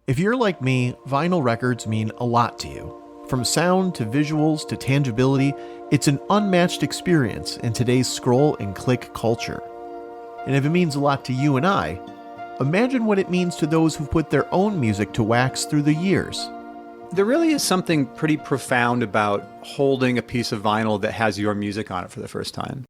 If you're like me, vinyl records mean a lot to you. From sound to visuals to tangibility, it's an unmatched experience in today's scroll and click culture. And if it means a lot to you and I, imagine what it means to those who've put their own music to wax through the years. There really is something pretty profound about holding a piece of vinyl that has your music on it for the first time.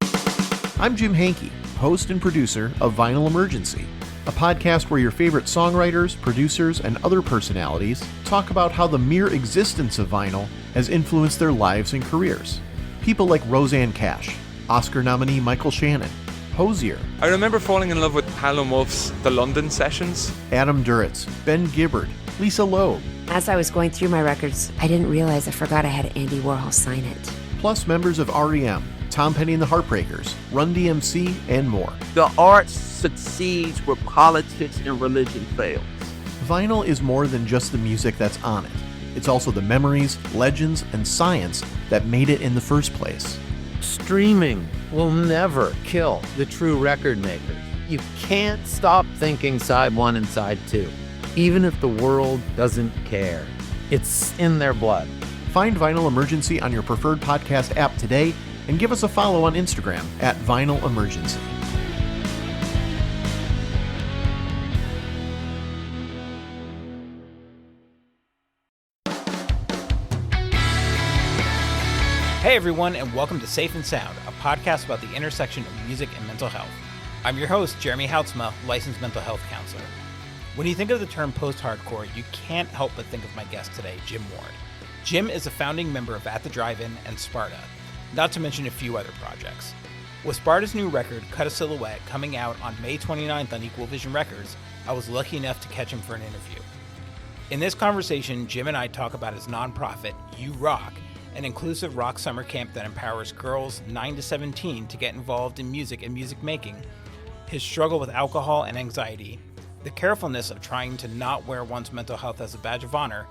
I'm Jim Hankey, host and producer of Vinyl Emergency, a podcast where your favorite songwriters, producers, and other personalities talk about how the mere existence of vinyl has influenced their lives and careers. People like Roseanne Cash, Oscar nominee Michael Shannon, Hozier, I remember falling in love with Howlin' Wolf's The London Sessions. Adam Duritz, Ben Gibbard, Lisa Loeb, As I was going through my records, I didn't realize I forgot I had Andy Warhol sign it. plus members of REM, Tom Petty and the Heartbreakers, Run DMC, and more. The arts succeeds where politics and religion fails. Vinyl is more than just the music that's on it. It's also the memories, legends, and science that made it in the first place. Streaming will never kill the true record makers. You can't stop thinking side one and side two, even if the world doesn't care. It's in their blood. Find Vinyl Emergency on your preferred podcast app today and give us a follow on Instagram at Vinyl Emergency. Hey everyone, and welcome to Safe and Sound, a podcast about the intersection of music and mental health. I'm your host, Jeremy Houtsma, licensed mental health counselor. When you think of the term post-hardcore, you can't help but think of my guest today, Jim Ward. Jim is a founding member of At the Drive-In and Sparta, not to mention a few other projects. With Sparta's new record, Cut a Silhouette, coming out on May 29th on Equal Vision Records, I was lucky enough to catch him for an interview. In this conversation, Jim and I talk about his nonprofit, You Rock, an inclusive rock summer camp that empowers girls 9 to 17 to get involved in music and music making, his struggle with alcohol and anxiety, the carefulness of trying to not wear one's mental health as a badge of honor,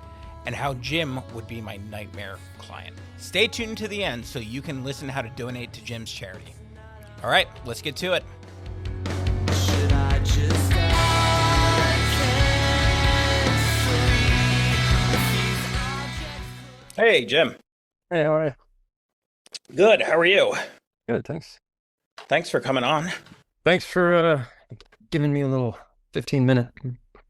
and how Jim would be my nightmare client. Stay tuned to the end so you can listen to how to donate to Jim's charity. All right, let's get to it. Hey, Jim. Hey, how are you? Good. How are you? Good, thanks. Thanks for coming on. Thanks for giving me a little 15-minute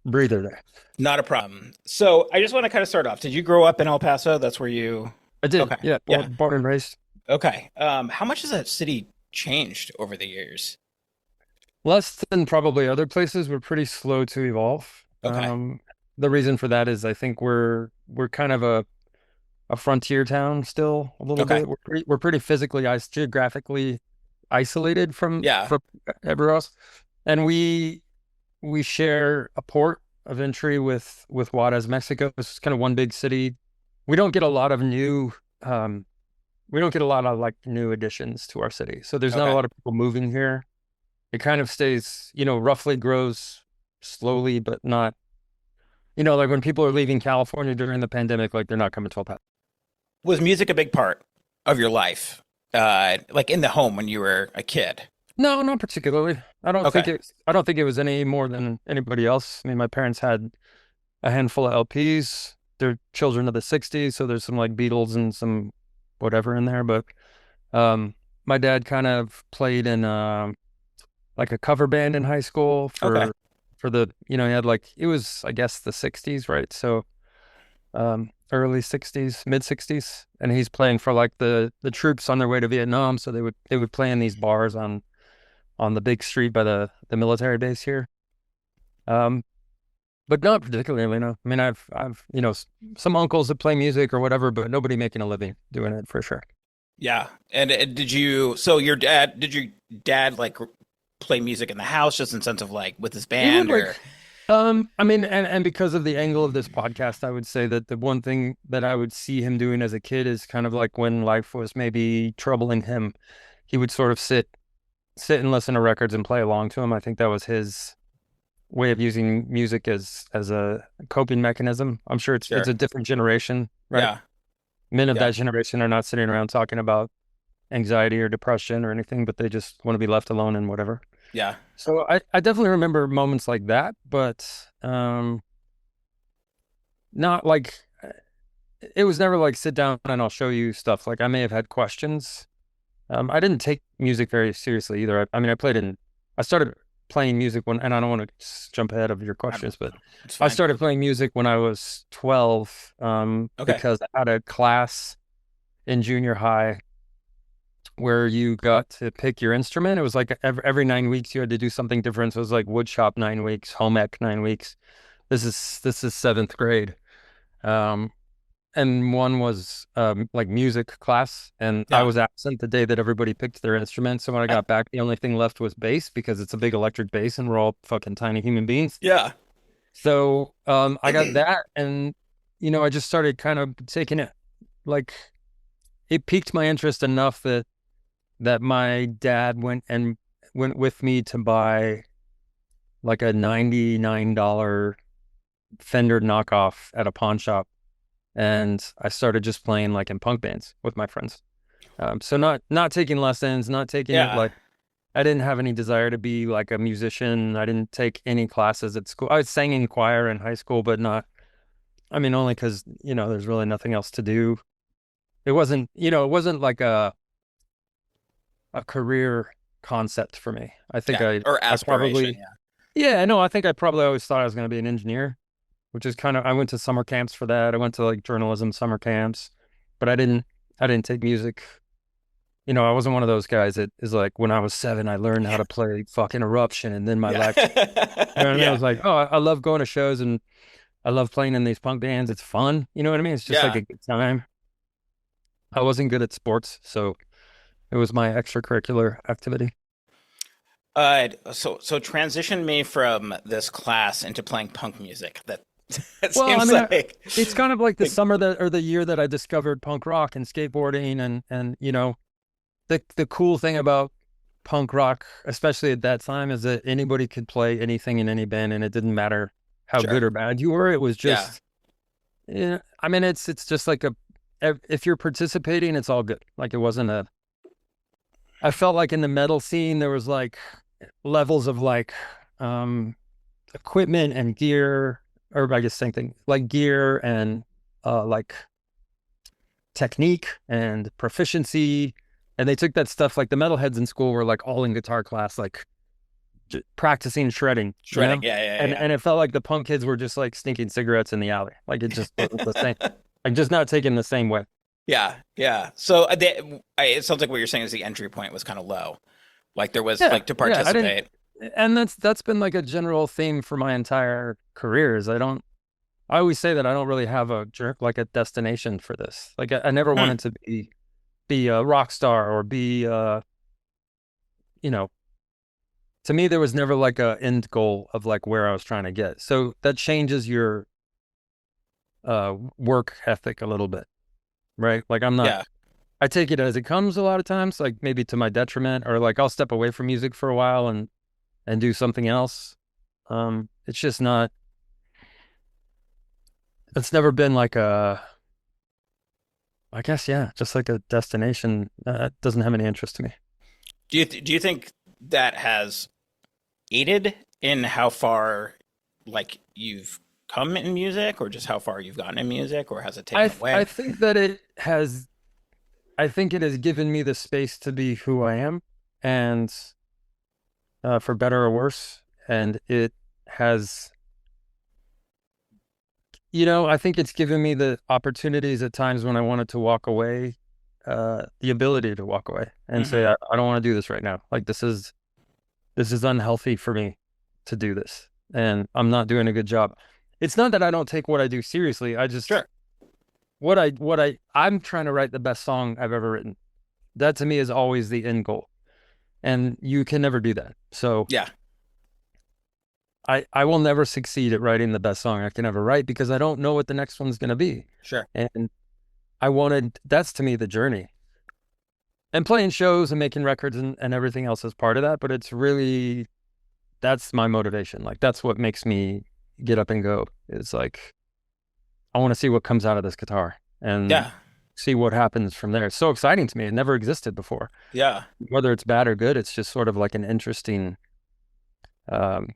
breather there. Not a problem. So I just want to kind of start off. Did you grow up in El Paso? That's where you... I did, Okay. yeah, Yeah. born and raised. Okay. How much has that city changed over the years? Less than probably other places. We're pretty slow to evolve. Okay. The reason for that is I think we're kind of a frontier town still a little Okay. bit. We're pretty physically, geographically isolated from Yeah. everywhere else, and we share a port of entry with Juarez, Mexico. It's kind of one big city. We don't get a lot of new like new additions to our city. So there's not Okay. a lot of people moving here. It kind of stays, roughly grows slowly, but not, like when people are leaving California during the pandemic, like they're not coming to El Paso. Was music a big part of your life? Like in the home when you were a kid? No, not particularly. I don't think Okay. it was any more than anybody else. I mean, my parents had a handful of LPs. They're children of the 60s, so there's some like Beatles and some whatever in there. But my dad kind of played in like a cover band in high school Okay. for the, he had like, it was, I guess, the 60s, right? So early 60s, mid 60s, and he's playing for like the troops on their way to Vietnam. So they would play in these bars on the big street by the military base here. But not particularly, no. I mean, I've some uncles that play music or whatever, but nobody making a living doing it for sure. Yeah. And did your dad like play music in the house just in sense of like with his band would, or? I mean, and because of the angle of this podcast, I would say that the one thing that I would see him doing as a kid is kind of like when life was maybe troubling him, he would sort of sit and listen to records and play along to them. I think that was his way of using music as a coping mechanism. I'm sure it's a different generation, right? Yeah. Men of Yeah. that generation are not sitting around talking about anxiety or depression or anything, but they just want to be left alone and whatever. Yeah. So I definitely remember moments like that, but not like it was never like sit down and I'll show you stuff. Like I may have had questions. I didn't take music very seriously either. I mean, I started playing music when, and I don't want to jump ahead of your questions, but I started playing music when I was 12, because I had a class in junior high where you got to pick your instrument. It was like every 9 weeks you had to do something different. So it was like wood shop 9 weeks, home ec 9 weeks. This is 7th grade. And one was like music class, and I was absent the day that everybody picked their instrument. So when I got back, the only thing left was bass, because it's a big electric bass and we're all fucking tiny human beings. Yeah. So I got that, and I just started kind of taking it, like it piqued my interest enough that my dad went with me to buy like a $99 Fender knockoff at a pawn shop. And I started just playing like in punk bands with my friends. So not taking lessons, not taking like, I didn't have any desire to be like a musician. I didn't take any classes at school. I sang in choir in high school, but only because, there's really nothing else to do. It wasn't like a career concept for me. I think or aspiration. I think I probably always thought I was going to be an engineer, which is I went to summer camps for that. I went to like journalism summer camps, but I didn't take music. I wasn't one of those guys that is like, when I was 7, I learned how to play fucking Eruption, and then my life. I was like, oh, I love going to shows, and I love playing in these punk bands. It's fun. You know what I mean? It's just like a good time. I wasn't good at sports, so it was my extracurricular activity. So transition me from this class into playing punk music. It's kind of like the summer or the year that I discovered punk rock and skateboarding, and the cool thing about punk rock, especially at that time, is that anybody could play anything in any band, and it didn't matter how good or bad you were. It was just, it's just like if you're participating, it's all good. Like it wasn't I felt like in the metal scene, there was like levels of like equipment and gear, or I guess same thing, like gear and like technique and proficiency. And they took that stuff, like the metalheads in school were like all in guitar class, like practicing shredding. And it felt like the punk kids were just like sneaking cigarettes in the alley. Like it just wasn't the same, like just not taken the same way. Yeah. So it sounds like what you're saying is the entry point was kind of low. Like there was like to participate. And that's been like a general theme for my entire career. Is I always say that I don't really have a destination for this. Like I never wanted to be a rock star or be to me there was never like a end goal of like where I was trying to get. So that changes your work ethic a little bit, right? Like I'm not I take it as it comes a lot of times, like maybe to my detriment, or like I'll step away from music for a while and do something else. It's just not, it's never been like just like a destination. It doesn't have any interest to me. Do you think that has aided in how far like you've come in music, or just how far you've gotten in music, or has it taken away? I think that it has given me the space to be who I am, and for better or worse. And it has, I think it's given me the opportunities at times when I wanted to walk away, the ability to walk away and say, I don't want to do this right now. Like this is unhealthy for me to do this, and I'm not doing a good job. It's not that I don't take what I do seriously. I just, I'm trying to write the best song I've ever written. That to me is always the end goal. And you can never do that. So I will never succeed at writing the best song I can ever write, because I don't know what the next one's going to be. Sure. And that's to me the journey. And playing shows and making records and everything else is part of that. But it's really, that's my motivation. Like that's what makes me get up and go. It's like, I want to see what comes out of this guitar and see what happens from there. It's so exciting to me. It never existed before. Yeah. Whether it's bad or good, it's just sort of like an interesting, it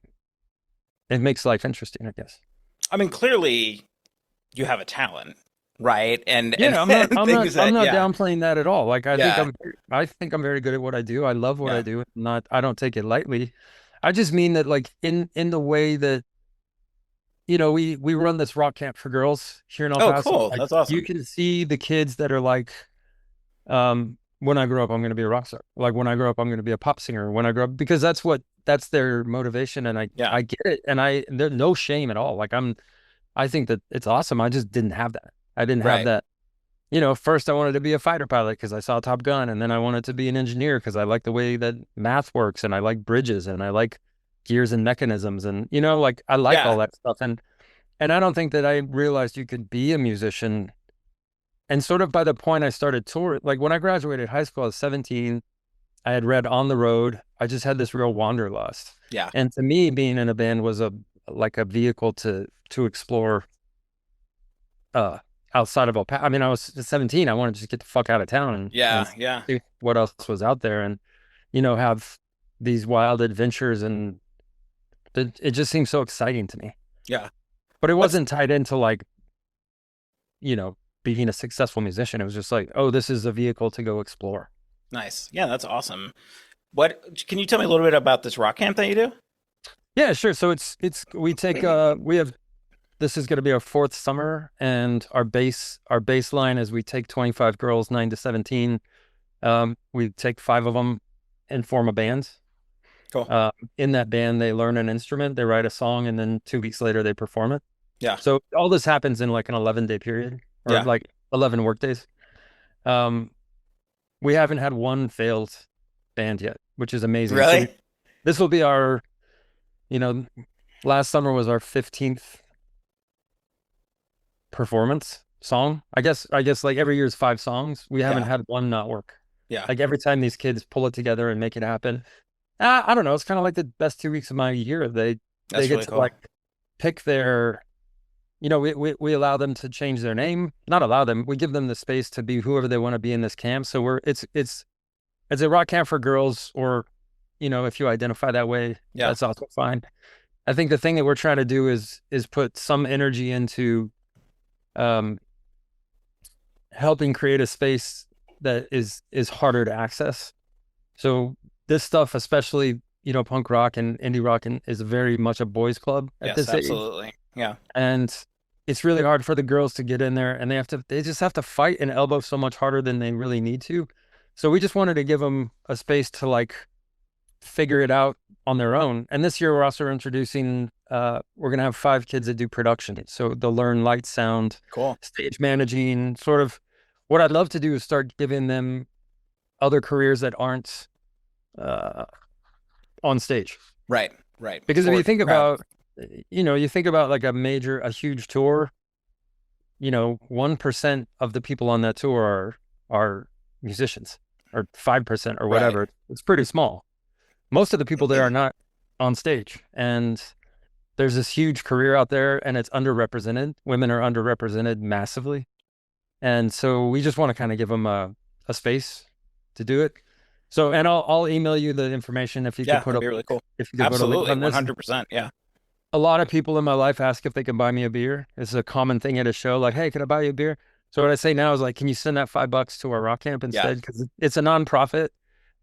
makes life interesting, I guess. I mean, clearly you have a talent, right? And Yeah, I'm not, and I'm not, things I'm that, not yeah, downplaying that at all. Like, yeah, I think I'm very good at what I do. I love what I yeah. do. I don't take it lightly. I just mean that, like, in the way that, we run this rock camp for girls here in El Oh, Paso. cool. Like, That's you awesome. can see the kids that are like, when I grow up, I'm going to be a rock star. Like, when I grow up, I'm going to be a pop singer. When I grow up, because that's their motivation, and Yeah, I get it, and there's no shame at all. Like, I think that it's awesome. I just didn't have that. I didn't have right. that. First I wanted to be a fighter pilot because I saw Top Gun, and then I wanted to be an engineer because I like the way that math works, and I like bridges, and I like gears and mechanisms, and like, I like all Yeah, that stuff. And I don't think that I realized you could be a musician. And sort of by the point I started touring, like when I graduated high school, I was 17. I had read On the Road. I just had this real wanderlust. yeah, And to me, being in a band was a vehicle to explore uh outside of El Paso. I mean, I was 17. I wanted to just get the fuck out of town and yeah, yeah, see what else was out there, and have these wild adventures, and it just seems so exciting to me. yeah. But it What's wasn't tied into, like, being a successful musician. It was just like, oh, this is a vehicle to go explore. nice? Yeah, that's awesome. What can you tell me a little bit about this rock camp that you do? Yeah, sure. So we take we have this is going to be our fourth summer, and our baseline is we take 25 girls, 9 to 17. We take 5 of them and form a band. Cool. In that band, they learn an instrument, they write a song, and then 2 weeks later they perform it. Yeah, So all this happens in like an 11-day period, or yeah. like 11 work days. Um, we haven't had one failed band yet, which is amazing. So Really? this will be our, you know, last summer was our 15th performance song. I guess like every year is 5 songs. We haven't Yeah, had one not work. yeah. Like every time these kids pull it together and make it happen. I don't know. It's kind of like the best 2 weeks of my year. They That's get really to cool. like pick their, we allow them to change their name. Not allow them. We give them the space to be whoever they want to be in this camp. So it's a rock camp for girls, or, if you identify that way, Yeah, that's also fine. I think the thing that we're trying to do is put some energy into um, helping create a space that is harder to access. So this stuff, especially, punk rock and indie rock, is very much a boys' club at yes, this age, absolutely. Yeah, and it's really hard for the girls to get in there, and they just have to fight and elbow so much harder than they really need to. So we just wanted to give them a space to like figure it out on their own. And this year we're also introducing we're gonna have 5 kids that do production. So they'll learn light, sound, cool. stage managing, sort of. What I'd love to do is start giving them other careers that aren't uh, on stage. Right, right. Because if For you think crowd. about, like a huge tour, 1% of the people on that tour are musicians, or 5% or Right. whatever. It's pretty small. Most of the people there are not on stage, and there's this huge career out there, and it's underrepresented. Women are underrepresented massively. And so we just want to kind of give them a space to do it. So, and I'll email you the information if you Yeah, could put that'd be really cool. if you could put a link Absolutely, on this. 100%. Yeah, A lot of people in my life ask if they can buy me a beer. It's a common thing at a show, like, hey, can I buy you a beer? So what I say now is like, can you send that $5 to our rock camp yeah, instead? Because it's a nonprofit.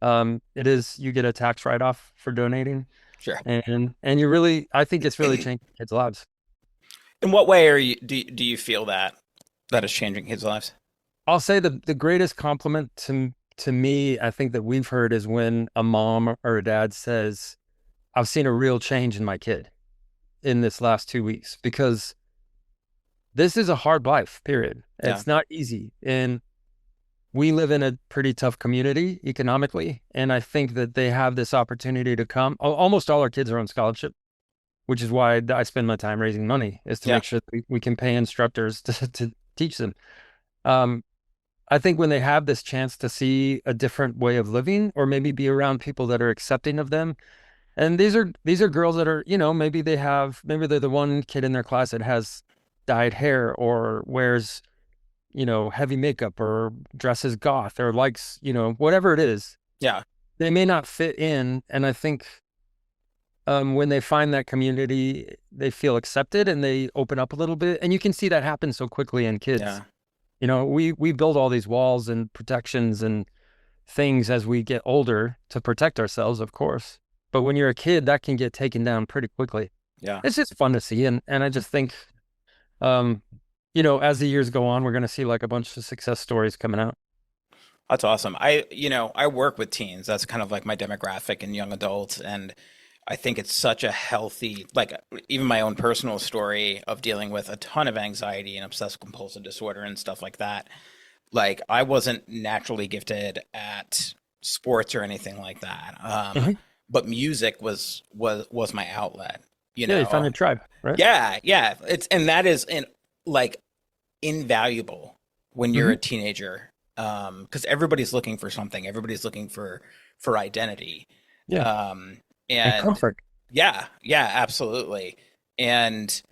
You get a tax write-off for donating. sure. And I think it's really changed kids' lives. In what way do you feel that is changing kids' lives? I'll say the greatest compliment to me, I think, that we've heard is when a mom or a dad says, I've seen a real change in my kid in this last 2 weeks, because this is a hard life, period. Yeah. It's not easy. And we live in a pretty tough community economically. And I think that they have this opportunity to come. Almost all our kids are on scholarship, which is why I spend my time raising money, is to Yeah. make sure that we can pay instructors to teach them. I think when they have this chance to see a different way of living, or maybe be around people that are accepting of them. And these are girls that are, maybe they're the one kid in their class that has dyed hair, or wears, heavy makeup, or dresses goth, or likes, whatever it is. Yeah, They may not fit in. And I think when they find that community, they feel accepted and they open up a little bit. And you can see that happen so quickly in kids. Yeah. You know, we build all these walls and protections and things as we get older to protect ourselves, of course. But when you're a kid, that can get taken down pretty quickly. Yeah. It's just fun to see. And I just think, you know, as the years go on, we're going to see like a bunch of success stories coming out. That's awesome. I work with teens. That's kind of like my demographic and young adults. And I think it's such a healthy, like even my own personal story of dealing with a ton of anxiety and obsessive compulsive disorder and stuff like that. Like I wasn't naturally gifted at sports or anything like that. But music was my outlet, you know? Yeah, you found your tribe, right? Yeah. Yeah. And that is like invaluable when you're a teenager. Because everybody's looking for something. Everybody's looking for identity. Yeah. And comfort. Yeah, absolutely. And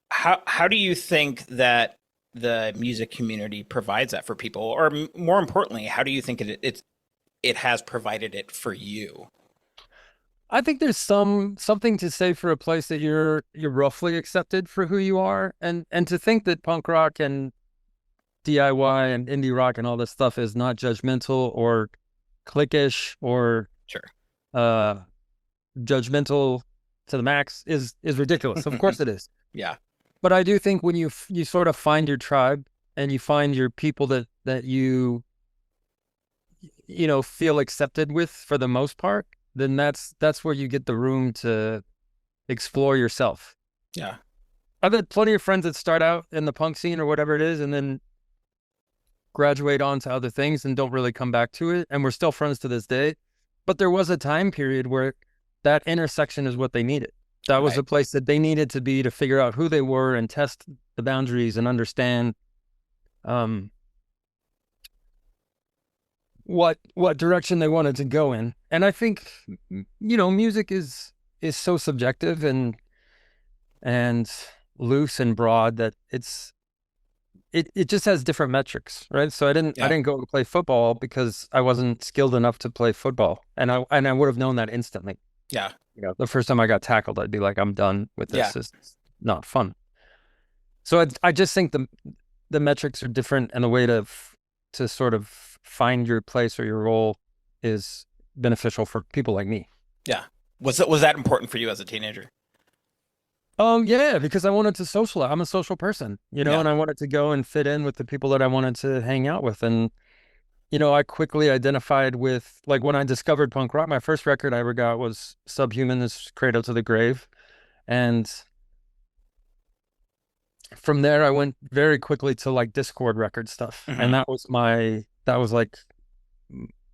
how do you think that the music community provides that for people, or more importantly, how do you think it has provided it for you? I think there's something to say for a place that you're roughly accepted for who you are, and to think that punk rock and DIY and indie rock and all this stuff is not judgmental or cliquish or judgmental to the max is ridiculous. Of course it is. Yeah. But I do think when you sort of find your tribe and you find your people that you know feel accepted with for the most part, then that's where you get the room to explore yourself. Yeah. I've had plenty of friends that start out in the punk scene or whatever it is and then graduate on to other things and don't really come back to it. And we're still friends to this day. But there was a time period where that intersection is what they needed. That was a place that they needed to be to figure out who they were and test the boundaries and understand what direction they wanted to go in. And I think, you know, music is so subjective and loose and broad that it just has different metrics, right? So I didn't go and play football because I wasn't skilled enough to play football, and I would have known that instantly. Yeah. You know, the first time I got tackled, I'd be like, I'm done with this. It's not fun. So I just think the metrics are different, and the way to sort of find your place or your role is beneficial for people like me. Yeah. Was that important for you as a teenager? Yeah, because I wanted to socialize. I'm a social person, you know, and I wanted to go and fit in with the people that I wanted to hang out with. And, you know, I quickly identified with, like, when I discovered punk rock, my first record I ever got was Subhuman's Cradle to the Grave. And from there, I went very quickly to like Discord record stuff. And that was like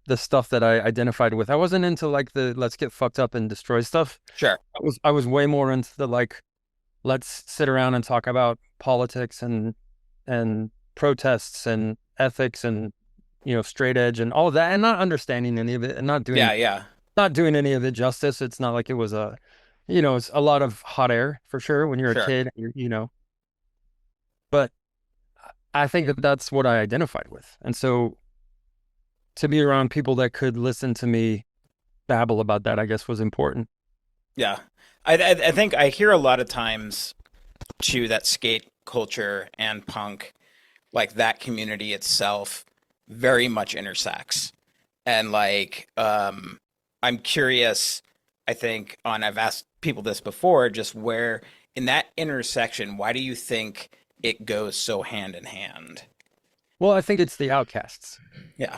the stuff that I identified with. I wasn't into like the let's get fucked up and destroy stuff. Sure. I was way more into the like, let's sit around and talk about politics and protests and ethics and, you know, straight edge and all of that, and not understanding any of it and not doing any of it justice. It's not like it was it's a lot of hot air for sure when you're a kid, you know. But I think that's what I identified with. And so to be around people that could listen to me babble about that, I guess, was important. Yeah. I think I hear a lot of times too that skate culture and punk, like that community itself, very much intersects. And like, I'm curious, I think I've asked people this before, just where in that intersection, why do you think it goes so hand in hand? Well, I think it's the outcasts. Yeah.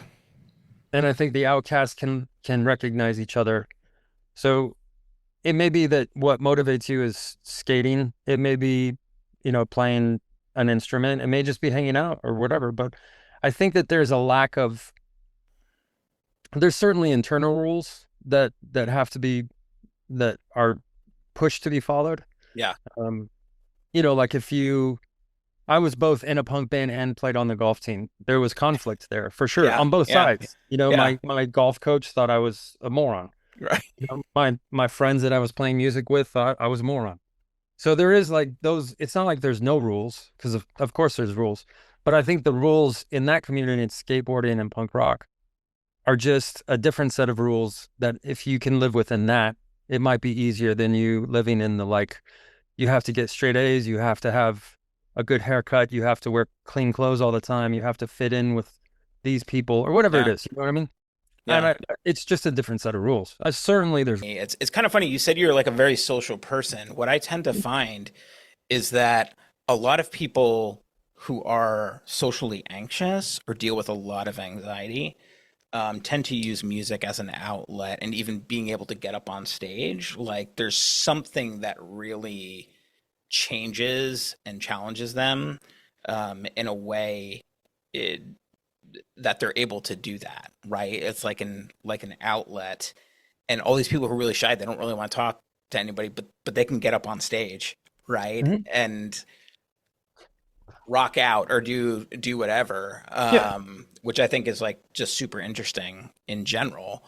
And I think the outcasts can recognize each other. So it may be that what motivates you is skating. It may be, you know, playing an instrument. It may just be hanging out or whatever. But I think that there's certainly internal rules that are pushed to be followed. Yeah. You know, like I was both in a punk band and played on the golf team. There was conflict there for sure on both sides. You know, my golf coach thought I was a moron. Right. You know, my friends that I was playing music with thought I was a moron. So there is like those, it's not like there's no rules, because of course there's rules. But I think the rules in that community, in skateboarding and punk rock, are just a different set of rules that if you can live within that, it might be easier than you living in the, like, you have to get straight A's, you have to have a good haircut, you have to wear clean clothes all the time, you have to fit in with these people or whatever it is. You know what I mean? Yeah. And it's just a different set of rules. Certainly there's. It's kind of funny. You said you're like a very social person. What I tend to find is that a lot of people who are socially anxious or deal with a lot of anxiety tend to use music as an outlet, and even being able to get up on stage. Like there's something that really changes and challenges them in a way that they're able to do that, right? It's like an outlet, and all these people who are really shy, they don't really want to talk to anybody, but they can get up on stage, right? Mhm. And rock out or do whatever, which I think is like just super interesting in general,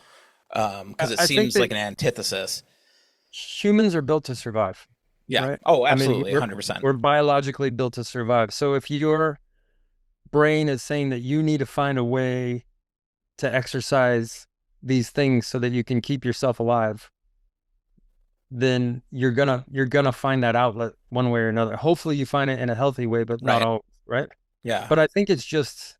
because it I think seems that like an antithesis. humans are built to survive. Yeah. Right? Oh, I mean, absolutely, 100%. we're biologically built to survive. So if your brain is saying that you need to find a way to exercise these things so that you can keep yourself alive, then you're gonna find that outlet one way or another. Hopefully you find it in a healthy way, but not Right. always, right? Yeah. But I think it's just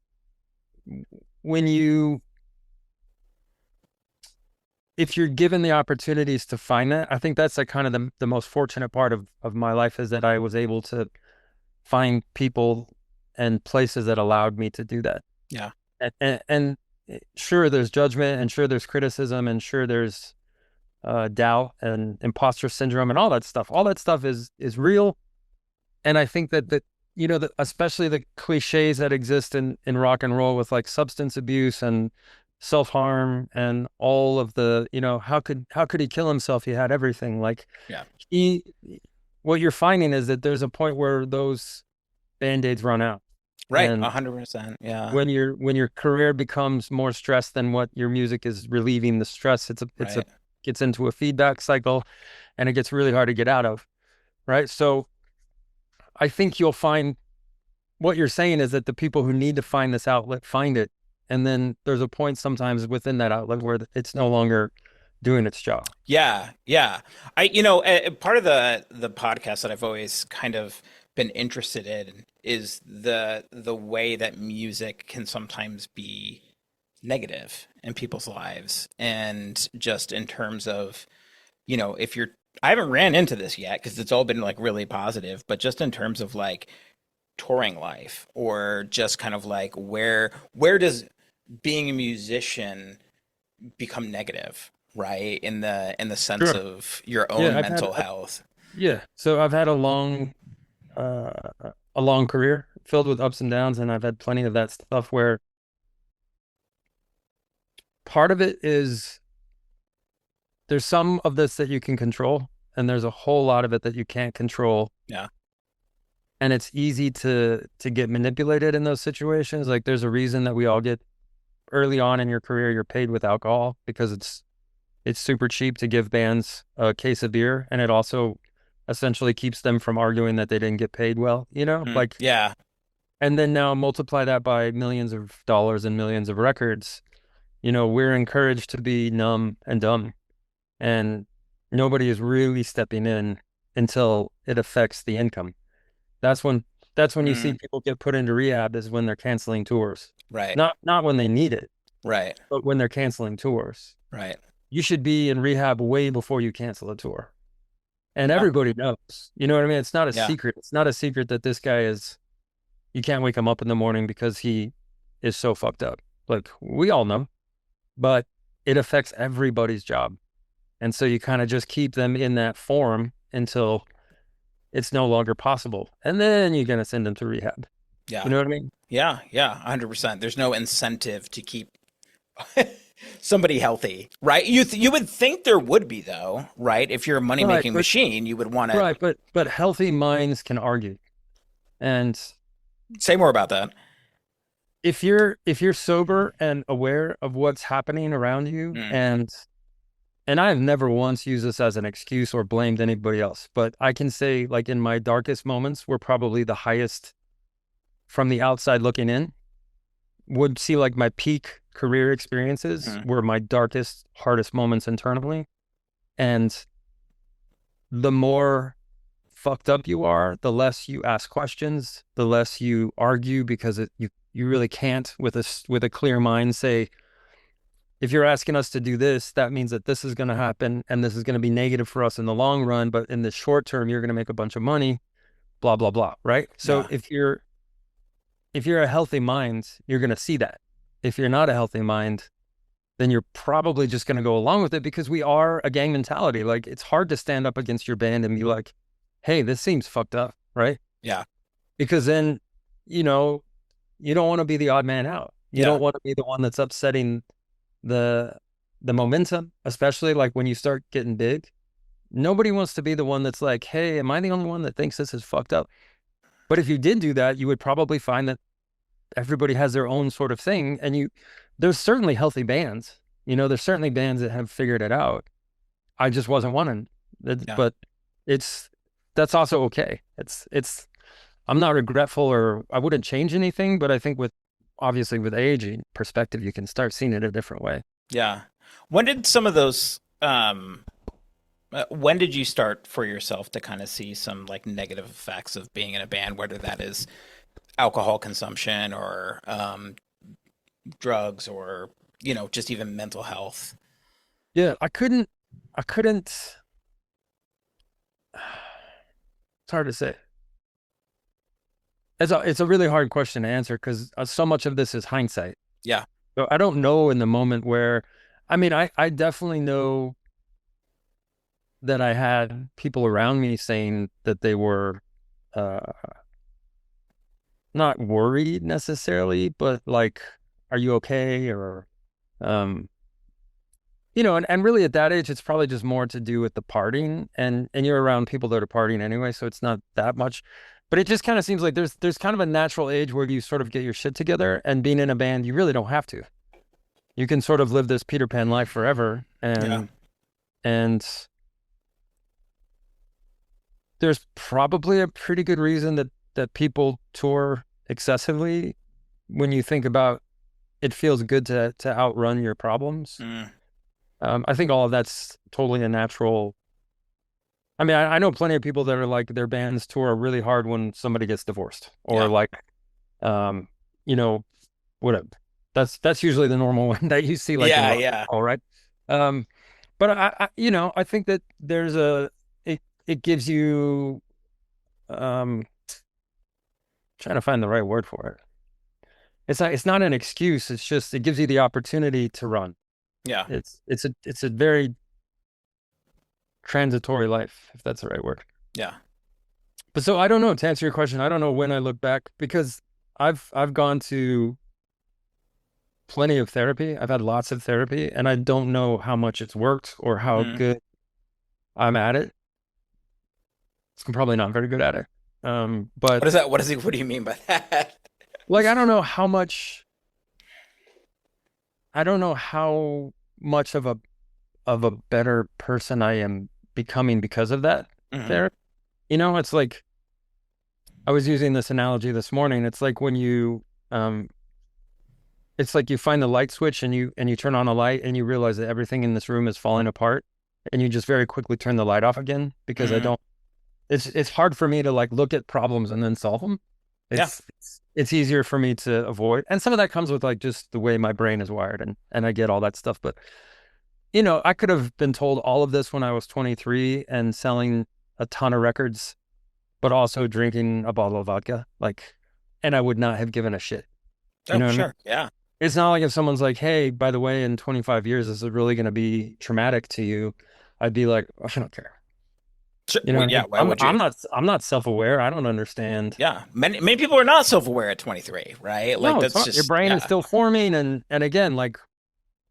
if you're given the opportunities to find that, I think that's like kind of the most fortunate part of my life, is that I was able to find people and places that allowed me to do that. Yeah. And sure, there's judgment, and sure, there's criticism, and sure, there's doubt and imposter syndrome and all that stuff. All that stuff is real. And I think that especially the cliches that exist in rock and roll with like substance abuse and self-harm and all of the, how could he kill himself? He had everything. Like, Yeah. What you're finding is that there's a point where those band-aids run out. Right. And 100%. Yeah. when your career becomes more stressed than what your music is relieving the stress, gets into a feedback cycle, and it gets really hard to get out of. Right. So I think you'll find what you're saying is that the people who need to find this outlet find it. And then there's a point sometimes within that outlet where it's no longer doing its job. Yeah. Yeah. Part of the podcast that I've always kind of been interested in is the way that music can sometimes be negative in people's lives. And just in terms of, I haven't ran into this yet because it's all been like really positive, but just in terms of like touring life, or just kind of like where does being a musician become negative, right? In the sense Sure. of your own mental health. Yeah. So I've had a long career filled with ups and downs, and I've had plenty of that stuff where part of it is there's some of this that you can control, and there's a whole lot of it that you can't control. Yeah. And it's easy to get manipulated in those situations. Like there's a reason that we all get early on in your career, you're paid with alcohol because it's super cheap to give bands a case of beer. And it also essentially keeps them from arguing that they didn't get paid well, like, yeah. And then now multiply that by millions of dollars and millions of records. We're encouraged to be numb and dumb, and nobody is really stepping in until it affects the income. That's when you see people get put into rehab, is when they're canceling tours. Right. Not when they need it. Right. But when they're canceling tours. Right. You should be in rehab way before you cancel a tour. And everybody knows. You know what I mean? It's not a secret. It's not a secret that this guy you can't wake him up in the morning because he is so fucked up. Like, we all know. But it affects everybody's job. And so you kind of just keep them in that form until it's no longer possible. And then you're going to send them to rehab. Yeah. You know what I mean? Yeah. Yeah. 100%. There's no incentive to keep somebody healthy, right? You would think there would be, though, right? If you're a money-making machine, you would want to. Right. But healthy minds can argue. And say more about that. If you're sober and aware of what's happening around you, and I've never once used this as an excuse or blamed anybody else, but I can say, like, in my darkest moments were probably the highest from the outside looking in. Would see like my peak career experiences were my darkest, hardest moments internally. And the more fucked up you are, the less you ask questions, the less you argue, because you really can't with a clear mind say, if you're asking us to do this, that means that this is going to happen and this is going to be negative for us in the long run, but in the short term, you're going to make a bunch of money, blah, blah, blah, right? So Yeah. if you're a healthy mind, you're going to see that. If you're not a healthy mind, then you're probably just going to go along with it, because we are a gang mentality. Like, it's hard to stand up against your band and be like, hey, this seems fucked up, right? Yeah. Because then, you don't want to be the odd man out. You don't want to be the one that's upsetting the momentum, especially like when you start getting big. Nobody wants to be the one that's like, hey, am I the only one that thinks this is fucked up? But if you did do that, you would probably find that everybody has their own sort of thing. And there's certainly healthy bands, there's certainly bands that have figured it out. I just wasn't one. But that's also okay. I'm not regretful, or I wouldn't change anything, but I think obviously with age and perspective, you can start seeing it a different way. Yeah. When did some of those, when did you start for yourself to kind of see some like negative effects of being in a band, whether that is alcohol consumption or drugs, or, just even mental health? Yeah, I couldn't, it's hard to say. It's a really hard question to answer, because so much of this is hindsight. Yeah. So I don't know in the moment where, I definitely know that I had people around me saying that they were not worried necessarily, but like, are you okay? Or, and really at that age, it's probably just more to do with the partying, and you're around people that are partying anyway, so it's not that much. But it just kind of seems like there's kind of a natural age where you sort of get your shit together, and being in a band, you really don't have to. You can sort of live this Peter Pan life forever, and there's probably a pretty good reason that people tour excessively. When you think about it, feels good to outrun your problems. I think all of that's totally a natural. I know plenty of people that are like, their bands tour really hard when somebody gets divorced, or whatever. That's usually the normal one that you see, like, all right. But I think that it gives you, trying to find the right word for it. It's not an excuse. It's just, it gives you the opportunity to run. Yeah. It's a very transitory life, if that's the right word. Yeah. But so I don't know, to answer your question, I don't know when I look back, because I've gone to plenty of therapy. I've had lots of therapy, and I don't know how much it's worked or how good I'm at it. I'm probably not very good at it. But what is that? What do you mean by that? Like, I don't know how much of a better person I am becoming because of that therapy. It's like, I was using this analogy this morning. It's like when it's like you find the light switch, and you turn on a light, and you realize that everything in this room is falling apart, and you just very quickly turn the light off again, because it's hard for me to like look at problems and then solve them. It's easier for me to avoid. And some of that comes with like just the way my brain is wired, and I get all that stuff. But, I could have been told all of this when I was 23 and selling a ton of records, but also drinking a bottle of vodka, and I would not have given a shit. Sure. I mean? Yeah. It's not like if someone's like, hey, by the way, in 25 years, this is really going to be traumatic to you, I'd be like, oh, I don't care. Sure. Why would you? I'm not self-aware. I don't understand. Yeah. Many people are not self-aware at 23, right? Like, that's just, your brain is still forming. And again, like,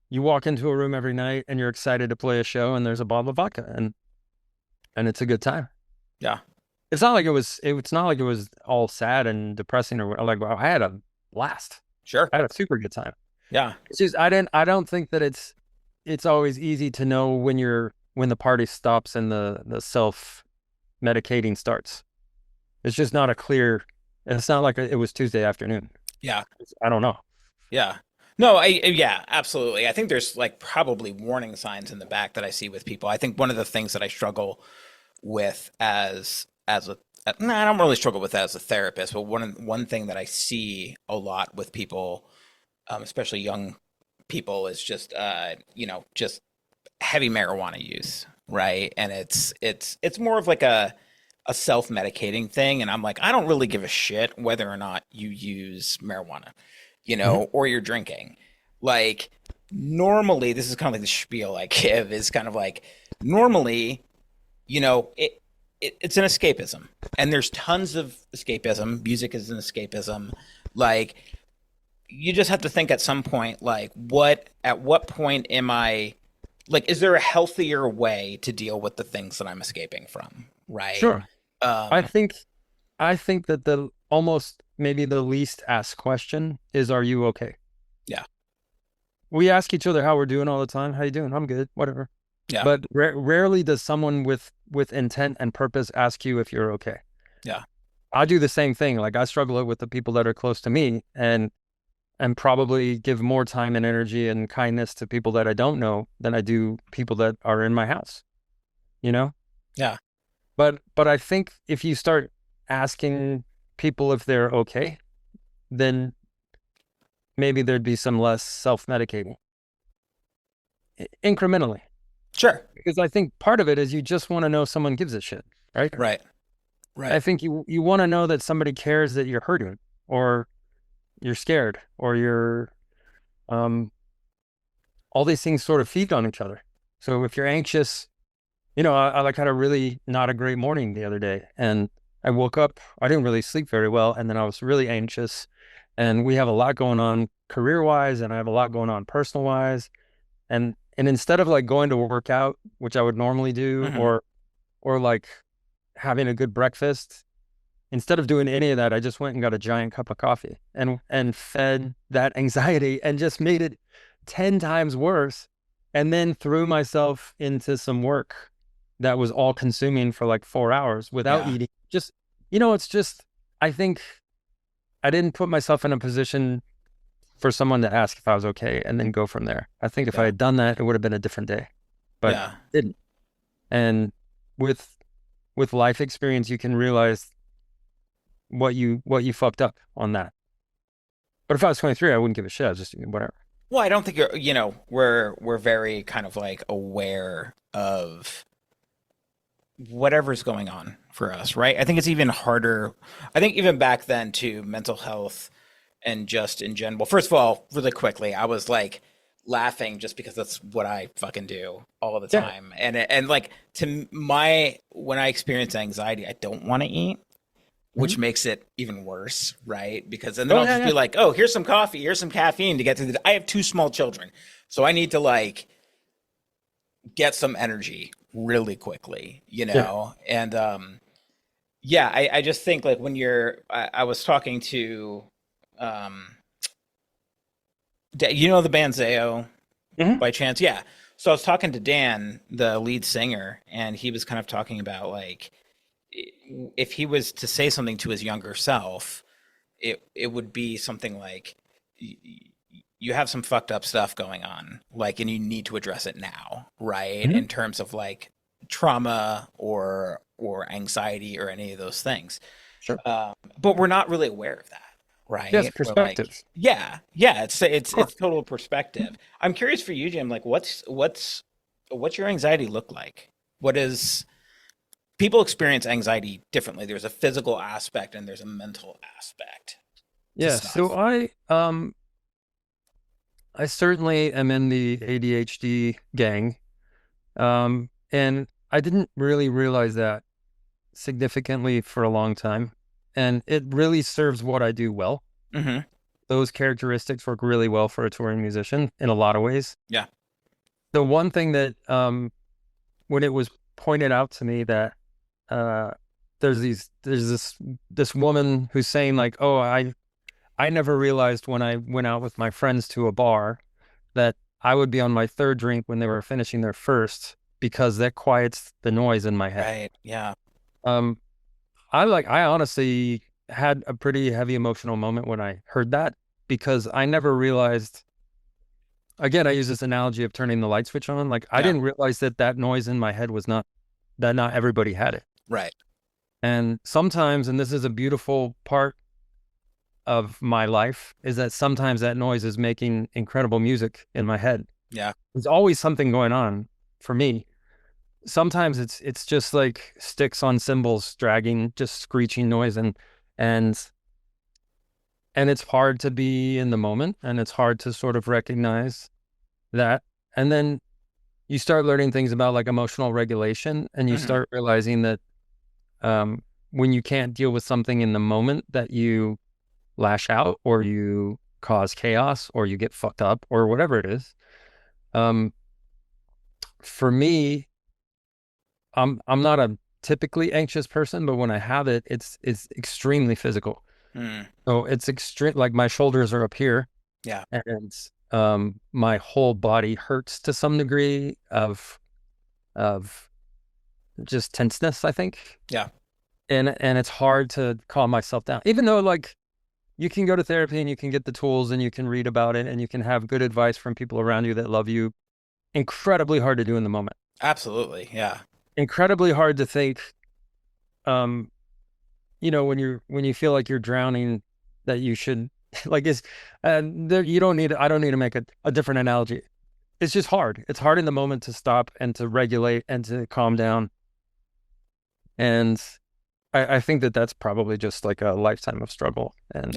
you walk into a room every night and you're excited to play a show, and there's a bottle of vodka, and it's a good time. Yeah. It's not like it was all sad and depressing, or like, wow, I had a blast. Sure. I had a super good time. Yeah. It's just, I don't think that it's always easy to know when the party stops and the self-medicating starts. It's just not it's not like it was Tuesday afternoon. Yeah. I don't know. Yeah. No, yeah, absolutely. I think there's like probably warning signs in the back that I see with people. I think one of the things that I struggle with as a no, I don't really struggle with that as a therapist, but one thing that I see a lot with people, especially young people, is just just heavy marijuana use, right? And it's more of like a self-medicating thing, and I'm like, I don't really give a shit whether or not you use marijuana, or you're drinking. Like, normally, this is kind of like the spiel I give, is kind of like, normally, it's an escapism, and there's tons of escapism. Music is an escapism. Like, you just have to think at some point, like, at what point am I, like, is there a healthier way to deal with the things that I'm escaping from, right? Sure. I think that the almost maybe the least asked question is, are you okay? Yeah. We ask each other how we're doing all the time. How you doing? I'm good, whatever. Yeah. But rarely does someone with intent and purpose ask you if you're okay. Yeah. I do the same thing. Like, I struggle with the people that are close to me, and probably give more time and energy and kindness to people that I don't know than I do people that are in my house, Yeah. But I think if you start asking people if they're okay, then maybe there'd be some less self-medicating incrementally. Sure. Because I think part of it is you just want to know someone gives a shit, right? Right. I think you want to know that somebody cares that you're hurting, or you're scared, or you're, all these things sort of feed on each other. So if you're anxious, I like had a really not a great morning the other day, and I woke up, I didn't really sleep very well, and then I was really anxious, and we have a lot going on career-wise, and I have a lot going on personal-wise, and instead of like going to work out, which I would normally do, or like having a good breakfast, instead of doing any of that, I just went and got a giant cup of coffee and fed that anxiety and just made it 10 times worse, and then threw myself into some work that was all consuming for like 4 hours without eating. Just, it's just, I think I didn't put myself in a position for someone to ask if I was okay and then go from there. I think if I had done that, it would have been a different day, but I didn't. And with life experience, you can realize what you fucked up on that. But if I was 23, I wouldn't give a shit. I was just whatever. Well, I don't think we're very kind of like aware of whatever's going on for us, right? I think it's even harder. I think even back then to mental health and just in general. First of all, really quickly, I was like laughing just because that's what I fucking do all the time. And like when I experience anxiety, I don't want to eat, which makes it even worse, right? Because then I'll just be like, oh, here's some coffee, here's some caffeine to get through I have 2 small children, so I need to like get some energy really quickly, and I just think like when I was talking to the band Zayo by chance? Yeah. So I was talking to Dan, the lead singer, and he was kind of talking about like, if he was to say something to his younger self, it would be something like, you have some fucked up stuff going on, like, and you need to address it now, right? In terms of like trauma or anxiety or any of those things. Sure. But we're not really aware of that, right? Yes, perspective. Like, it's total perspective. I'm curious for you, Jim, like what's your anxiety look like? What is people experience anxiety differently? There's a physical aspect and there's a mental aspect. Yeah. So I certainly am in the ADHD gang. And I didn't really realize that significantly for a long time. And it really serves what I do well. Mm-hmm. Those characteristics work really well for a touring musician in a lot of ways. Yeah. The one thing that, when it was pointed out to me that there's this woman who's saying like, oh, I never realized when I went out with my friends to a bar that I would be on my 3rd drink when they were finishing their 1st, because that quiets the noise in my head. Right. Yeah. I honestly had a pretty heavy emotional moment when I heard that, because I never realized, again, I use this analogy of turning the light switch on. Like, I didn't realize that noise in my head was not that not everybody had it. Right. And sometimes, and this is a beautiful part of my life, is that sometimes that noise is making incredible music in my head. Yeah. There's always something going on for me. Sometimes it's just like sticks on cymbals dragging, just screeching noise, and it's hard to be in the moment, and it's hard to sort of recognize that. And then you start learning things about like emotional regulation, and you start realizing that when you can't deal with something in the moment, that you lash out, or you cause chaos, or you get fucked up, or whatever it is. For me, I'm not a typically anxious person, but when I have it, it's extremely physical. So it's extreme, like my shoulders are up here. Yeah. And my whole body hurts to some degree of just tenseness, I think. Yeah. And it's hard to calm myself down, even though like you can go to therapy and you can get the tools and you can read about it and you can have good advice from people around you that love you. Incredibly hard to do in the moment. Absolutely. Yeah. Incredibly hard to think, when you feel like you're drowning, that you should like is, you don't need, I don't need to make a different analogy. It's just hard. It's hard in the moment to stop and to regulate and to calm down. And I think that that's probably just like a lifetime of struggle. And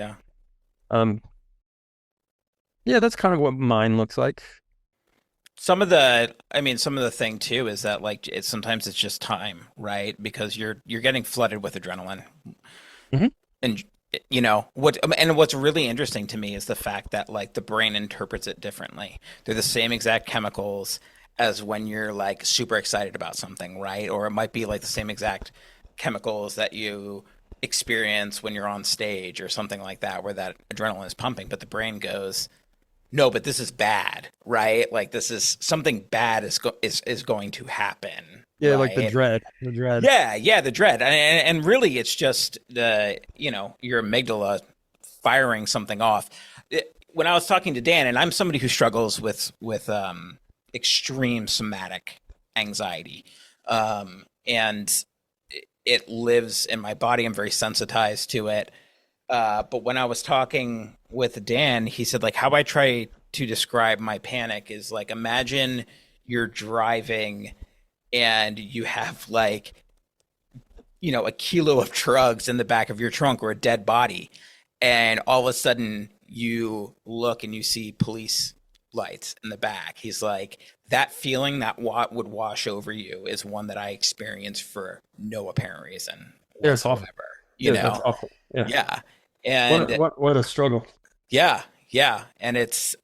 yeah, that's kind of what mine looks like. Some of the thing too is that like sometimes it's just time, right? Because you're getting flooded with adrenaline, and what's really interesting to me is the fact that like the brain interprets it differently. They're the same exact chemicals as when you're like super excited about something, right? Or it might be like the same exact chemicals that you experience when you're on stage or something like that, where that adrenaline is pumping, but the brain goes, no, but this is bad, right? Like this is something bad is going to happen. Yeah, right? like the dread. Yeah, the dread, and really, it's just your amygdala firing something off. When I was talking to Dan, and I'm somebody who struggles with extreme somatic anxiety, and it lives in my body. I'm very sensitized to it. But when I was talking with Dan, he said, like, how I try to describe my panic is like, imagine you're driving and you have like, a kilo of drugs in the back of your trunk or a dead body. And all of a sudden you look and you see police lights in the back. He's like, that feeling that would wash over you is one that I experience for no apparent reason whatsoever. It's awful. That's awful. Yeah. And what a struggle. Yeah. And it's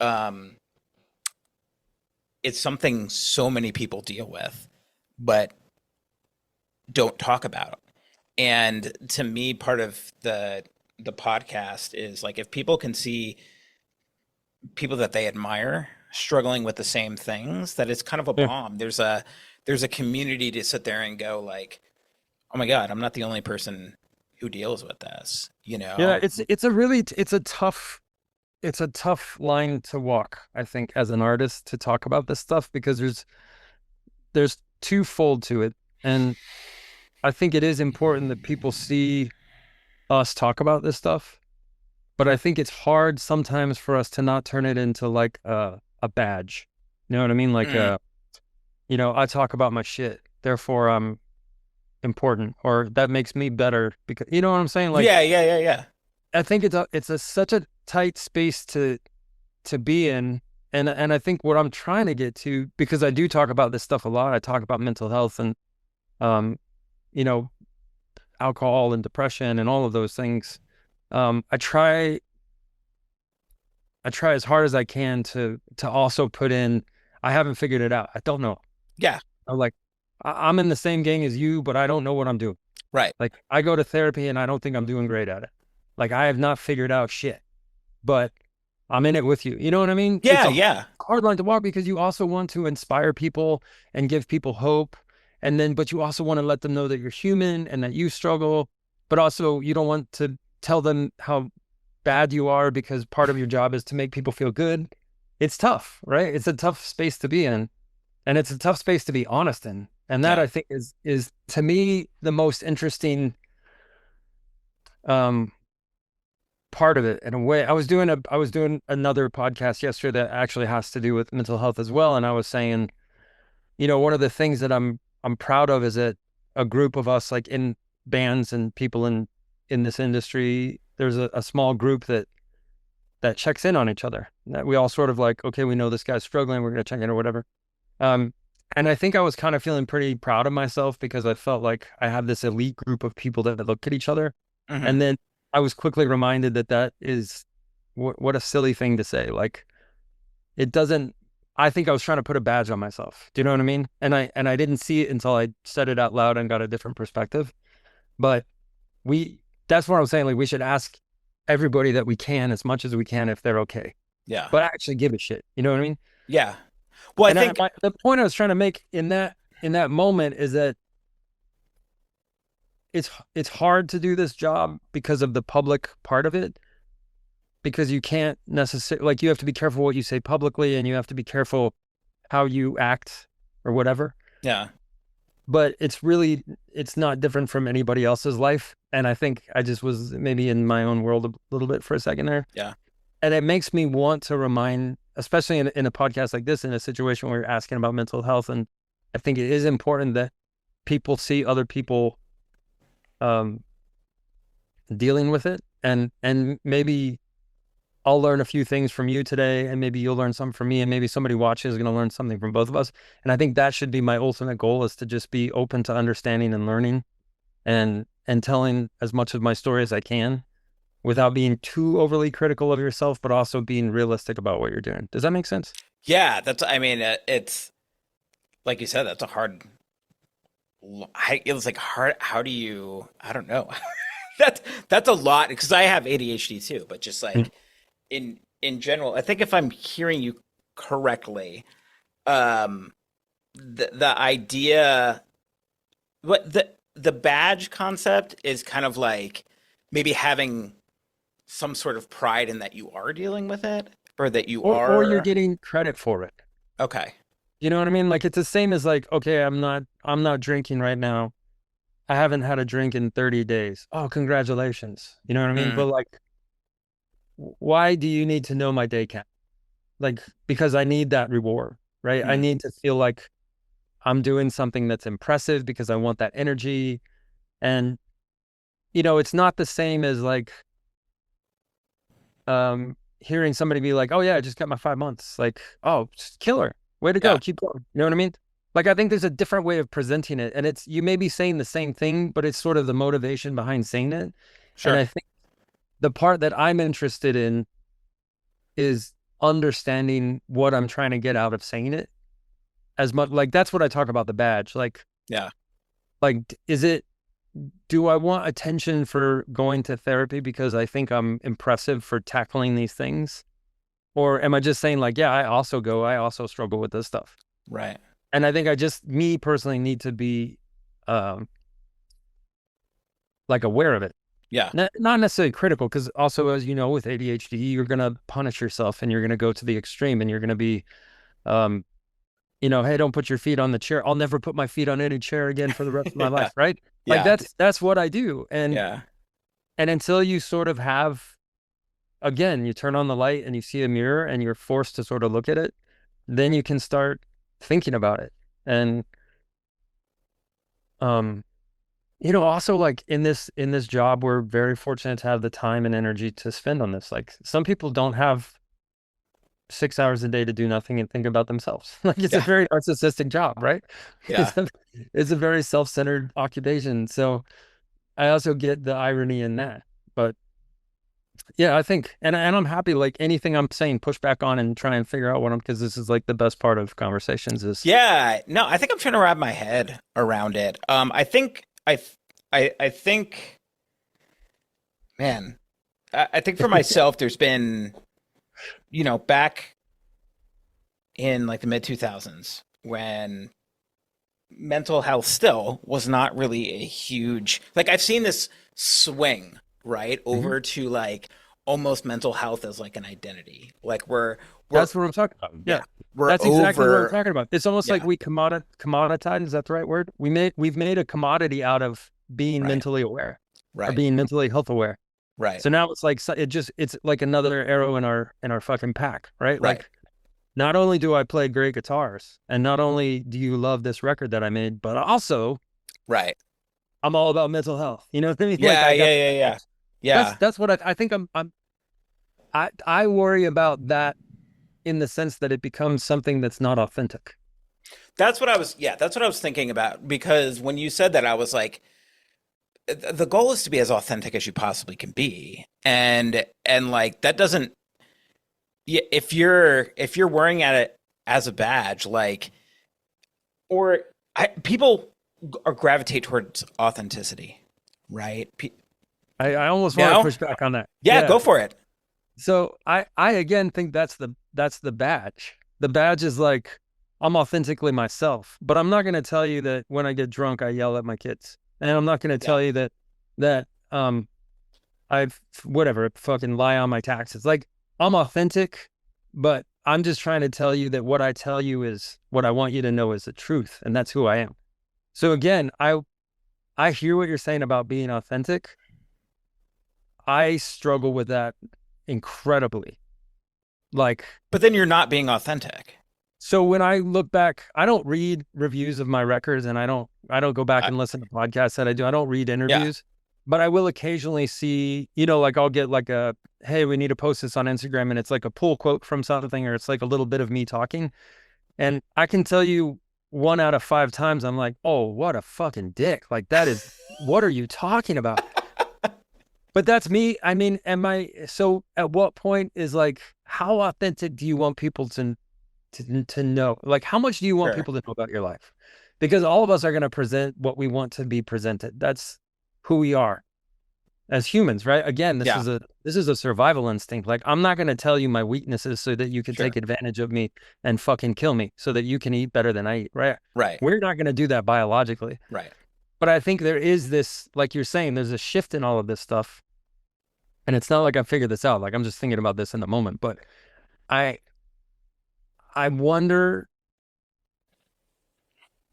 something so many people deal with, but don't talk about. And to me, part of the podcast is like, if people can see people that they admire struggling with the same things, that it's kind of a bomb. There's a community to sit there and go like, oh my God, I'm not the only person who deals with this, Yeah, it's a tough line to walk, I think, as an artist, to talk about this stuff, because there's twofold to it. And I think it is important that people see us talk about this stuff, but I think it's hard sometimes for us to not turn it into like a badge. You know what I mean? Like, I talk about my shit, therefore I'm important, or that makes me better, because you know what I'm saying? Like, yeah. I think it's such a tight space to be in, and I think what I'm trying to get to, because I do talk about this stuff a lot. I talk about mental health and alcohol and depression and all of those things. I try as hard as I can to also put in, I haven't figured it out. I don't know. Yeah. I'm like, I'm in the same gang as you, but I don't know what I'm doing. Right. Like, I go to therapy and I don't think I'm doing great at it. Like, I have not figured out shit, but I'm in it with you. You know what I mean? Yeah, it's a hard line to walk, because you also want to inspire people and give people hope. But you also want to let them know that you're human and that you struggle, but also you don't want to tell them how bad you are, because part of your job is to make people feel good. It's tough, right? It's a tough space to be in, and it's a tough space to be honest in. And that Yeah. I think is to me the most interesting part of it in a way. I was doing another podcast yesterday that actually has to do with mental health as well. And I was saying, one of the things that I'm proud of is that a group of us, like in bands and people in this industry, there's a small group that checks in on each other. That we all sort of like, okay, we know this guy's struggling, we're gonna check in or whatever. And I think I was kind of feeling pretty proud of myself because I felt like I have this elite group of people that look at each other. Mhm. And then I was quickly reminded that is what a silly thing to say. Like it doesn't, I think I was trying to put a badge on myself. Do you know what I mean? And I didn't see it until I said it out loud and got a different perspective. But that's what I was saying. Like we should ask everybody that we can as much as we can if they're okay, Yeah. but actually give a shit. You know what I mean? Yeah. Well, I And think the point I was trying to make in that moment is that it's hard to do this job because of the public part of it, because you can't necessarily, like, you have to be careful what you say publicly and you have to be careful how you act or whatever. yeah. But it's not different from anybody else's life. And I think I just was maybe in my own world a little bit for a second there. Yeah. And it makes me want to remind, especially in a podcast like this, in a situation where you're asking about mental health. And I think it is important that people see other people dealing with it. And maybe I'll learn a few things from you today, and maybe you'll learn something from me, and maybe somebody watching is going to learn something from both of us. And I think that should be my ultimate goal, is to just be open to understanding and learning and telling as much of my story as I can without being too overly critical of yourself, but also being realistic about what you're doing. Does that make sense? Yeah. I mean, it's like you said, that's a hard, it was like hard. How do you, I don't know. That's a lot, because I have ADHD too, but just like in general, I think if I'm hearing you correctly, the idea, the badge concept is kind of like maybe having some sort of pride in that you are dealing with it, or that you are, or you're getting credit for it. okay. You know what I mean? Like, it's the same as like, okay, I'm not drinking right now. I haven't had a drink in 30 days. Oh, congratulations. You know what I mean? But like, why do you need to know my day count? Like, because I need that reward, right? I need to feel like I'm doing something that's impressive because I want that energy. And, it's not the same as like, hearing somebody be like, oh yeah, I just got my 5 months. Like, oh, killer. Way to go. Keep going. You know what I mean? Like, I think there's a different way of presenting it. And you may be saying the same thing, but it's sort of the motivation behind saying it. Sure. And I think the part that I'm interested in is understanding what I'm trying to get out of saying it. As much, like, that's what I talk about the badge. Like, Yeah. like, do I want attention for going to therapy because I think I'm impressive for tackling these things? Or am I just saying like, yeah, I also struggle with this stuff. Right. And I think me personally need to be like aware of it. Yeah. Not necessarily critical, because also, as you know, with ADHD, you're going to punish yourself and you're going to go to the extreme, and you're going to be, hey, don't put your feet on the chair. I'll never put my feet on any chair again for the rest of my life. Right. Like that's what I do. And, and until you sort of have, again, you turn on the light and you see a mirror and you're forced to sort of look at it, then you can start thinking about it. And, also, like, in this job, we're very fortunate to have the time and energy to spend on this. Like, some people don't have 6 hours a day to do nothing and think about themselves. Like, it's a very narcissistic job, right? Yeah. It's a very self-centered occupation. So I also get the irony in that. But yeah, I think, and I'm happy, like, anything I'm saying, push back on and try and figure out because this is like the best part of conversations is. Yeah, no, I think I'm trying to wrap my head around it. I think, man, I think for myself, there's been, back in like the mid 2000s when mental health still was not really a huge, like, I've seen this swing right over to like almost mental health as like an identity. Like we're That's what I'm talking about. Yeah. we're That's exactly what over. I'm talking about. It's almost like we commoditize, is that the right word? We've made a commodity out of being Right. mentally aware or Right. being mentally health aware. Right. So now it's like it's like another arrow in our fucking pack, right? Right. Like not only do I play great guitars and not only do you love this record that I made, but also Right. I'm all about mental health. You know what I mean? Yeah. Like I got, Yeah. Yeah. that's what I think I worry about that in the sense that it becomes something that's not authentic. That's what I was thinking about, because when you said that, I was like, the goal is to be as authentic as you possibly can be. And like, that doesn't, if you're wearing at it as a badge, like, people are gravitate towards authenticity, right? I almost want to push back on that. Yeah, go for it. So I again think that's the badge. The badge is like, I'm authentically myself, but I'm not going to tell you that when I get drunk, I yell at my kids. And I'm not going to tell you that I've whatever, fucking lie on my taxes. Like, I'm authentic, but I'm just trying to tell you that what I tell you is what I want you to know is the truth. And that's who I am. So again, I hear what you're saying about being authentic. I struggle with that incredibly. Like, but then you're not being authentic. So when I look back, I don't read reviews of my records, and I don't go back and listen to podcasts that I do. I don't read interviews, but I will occasionally see, like I'll get like hey, we need to post this on Instagram, and it's like a pull quote from something, or it's like a little bit of me talking. And I can tell you 1 out of 5 times, I'm like, oh, what a fucking dick. Like that is, what are you talking about? But that's me. I mean, so at what point is like, how authentic do you want people to know? Like, how much do you want people to know about your life? Because all of us are going to present what we want to be presented. That's who we are as humans, right? Again, this is a survival instinct. Like, I'm not going to tell you my weaknesses so that you can take advantage of me and fucking kill me so that you can eat better than I eat, right? Right. We're not going to do that biologically. Right. But I think there is this, like you're saying, there's a shift in all of this stuff. And it's not like I figured this out. Like, I'm just thinking about this in the moment. But I wonder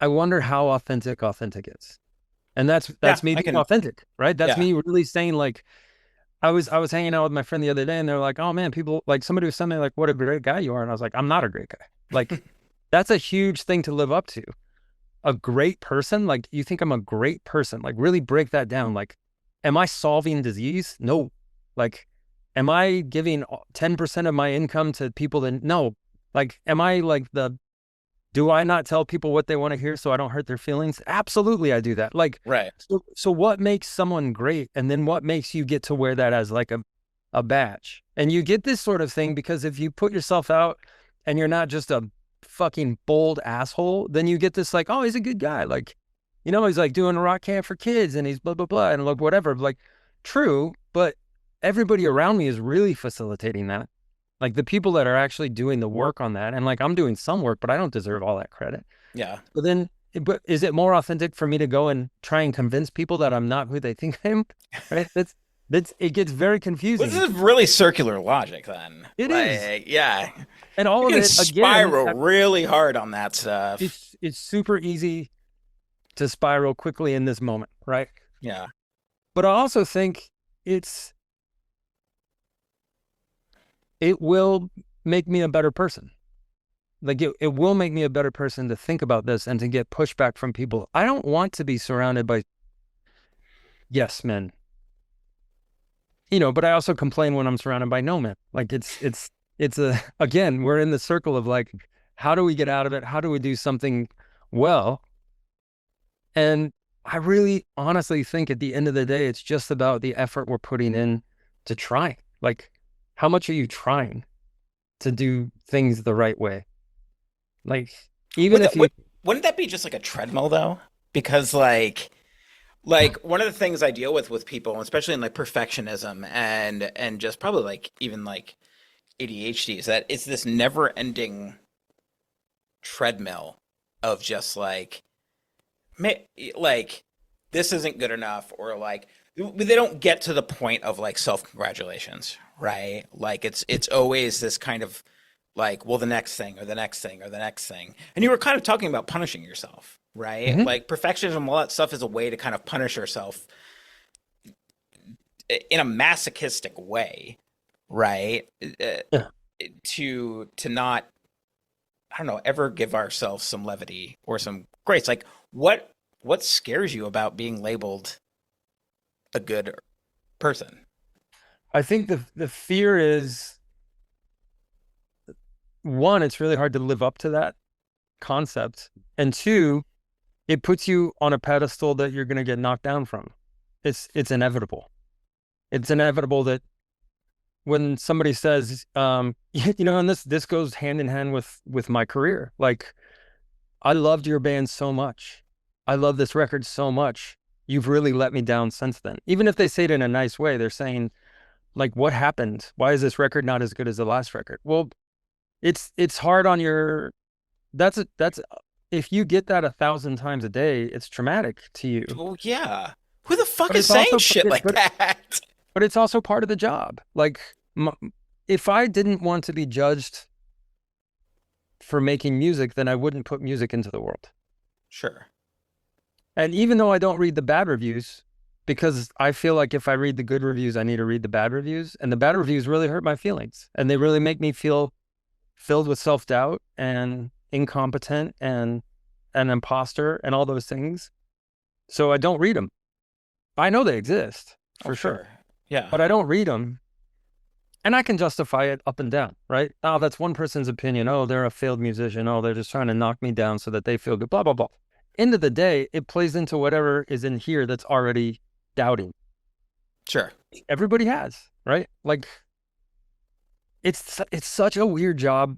how authentic is. And that's me being authentic, right? That's me really saying, like, I was hanging out with my friend the other day, and they're like, oh man, people, like, somebody was telling me, like, what a great guy you are. And I was like, I'm not a great guy. Like, that's a huge thing to live up to. A great person? Like, you think I'm a great person? Like, really break that down. Like, am I solving disease? No. Like, am I giving 10% of my income to people that, no. Like, am I like do I not tell people what they want to hear so I don't hurt their feelings? Absolutely, I do that. Like, right. So what makes someone great? And then what makes you get to wear that as like a badge? And you get this sort of thing because if you put yourself out and you're not just a fucking bold asshole, then you get this like, oh, he's a good guy. Like, he's like doing a rock camp for kids and he's blah, blah, blah. And like, whatever, like, true. But everybody around me is really facilitating that. Like, the people that are actually doing the work on that, and like, I'm doing some work, but I don't deserve all that credit. Yeah. But is it more authentic for me to go and try and convince people that I'm not who they think I am? Right? It gets very confusing. Well, this is really circular logic then. It is. Yeah. And all of it, spiral again, really hard on that stuff. It's super easy to spiral quickly in this moment, right? Yeah. But I also think it will make me a better person. Like, it will make me a better person to think about this and to get pushback from people. I don't want to be surrounded by yes men. But I also complain when I'm surrounded by no men. Like, it's again, we're in the circle of like, how do we get out of it? How do we do something well? And I really honestly think at the end of the day, it's just about the effort we're putting in to try. Like, how much are you trying to do things the right way? Like, even wouldn't that be just like a treadmill though? Because like one of the things I deal with people, especially in like perfectionism and just probably like even like ADHD, is that it's this never ending treadmill of just like this isn't good enough, or like they don't get to the point of like self-congratulations, right? Like it's always this kind of like, well, the next thing or the next thing or the next thing. And you were kind of talking about punishing yourself, right? Mhm. Like perfectionism, all that stuff is a way to kind of punish yourself in a masochistic way, right? Yeah. To not, I don't know, ever give ourselves some levity or some grace. Like what scares you about being labeled a good person? I think the fear is, one, it's really hard to live up to that concept, and two, it puts you on a pedestal that you're going to get knocked down from. It's inevitable. It's inevitable that when somebody says, and this goes hand in hand with my career. Like, I loved your band so much. I love this record so much. You've really let me down since then. Even if they say it in a nice way, they're saying, like, what happened? Why is this record not as good as the last record? Well, it's hard on your, that's if you get that 1,000 times a day, it's traumatic to you. Well, yeah. Who the fuck But is it's saying also, shit like that? but it's also part of the job. Like, if I didn't want to be judged for making music, then I wouldn't put music into the world. Sure. And even though I don't read the bad reviews, because I feel like if I read the good reviews, I need to read the bad reviews. And the bad reviews really hurt my feelings. And they really make me feel filled with self-doubt and incompetent and an imposter and all those things. So I don't read them. I know they exist for sure. Yeah. But I don't read them. And I can justify it up and down, right? Oh, that's one person's opinion. Oh, they're a failed musician. Oh, they're just trying to knock me down so that they feel good, blah, blah, blah. End of the day, it plays into whatever is in here that's already doubting. Sure. Everybody has, right? Like, it's such a weird job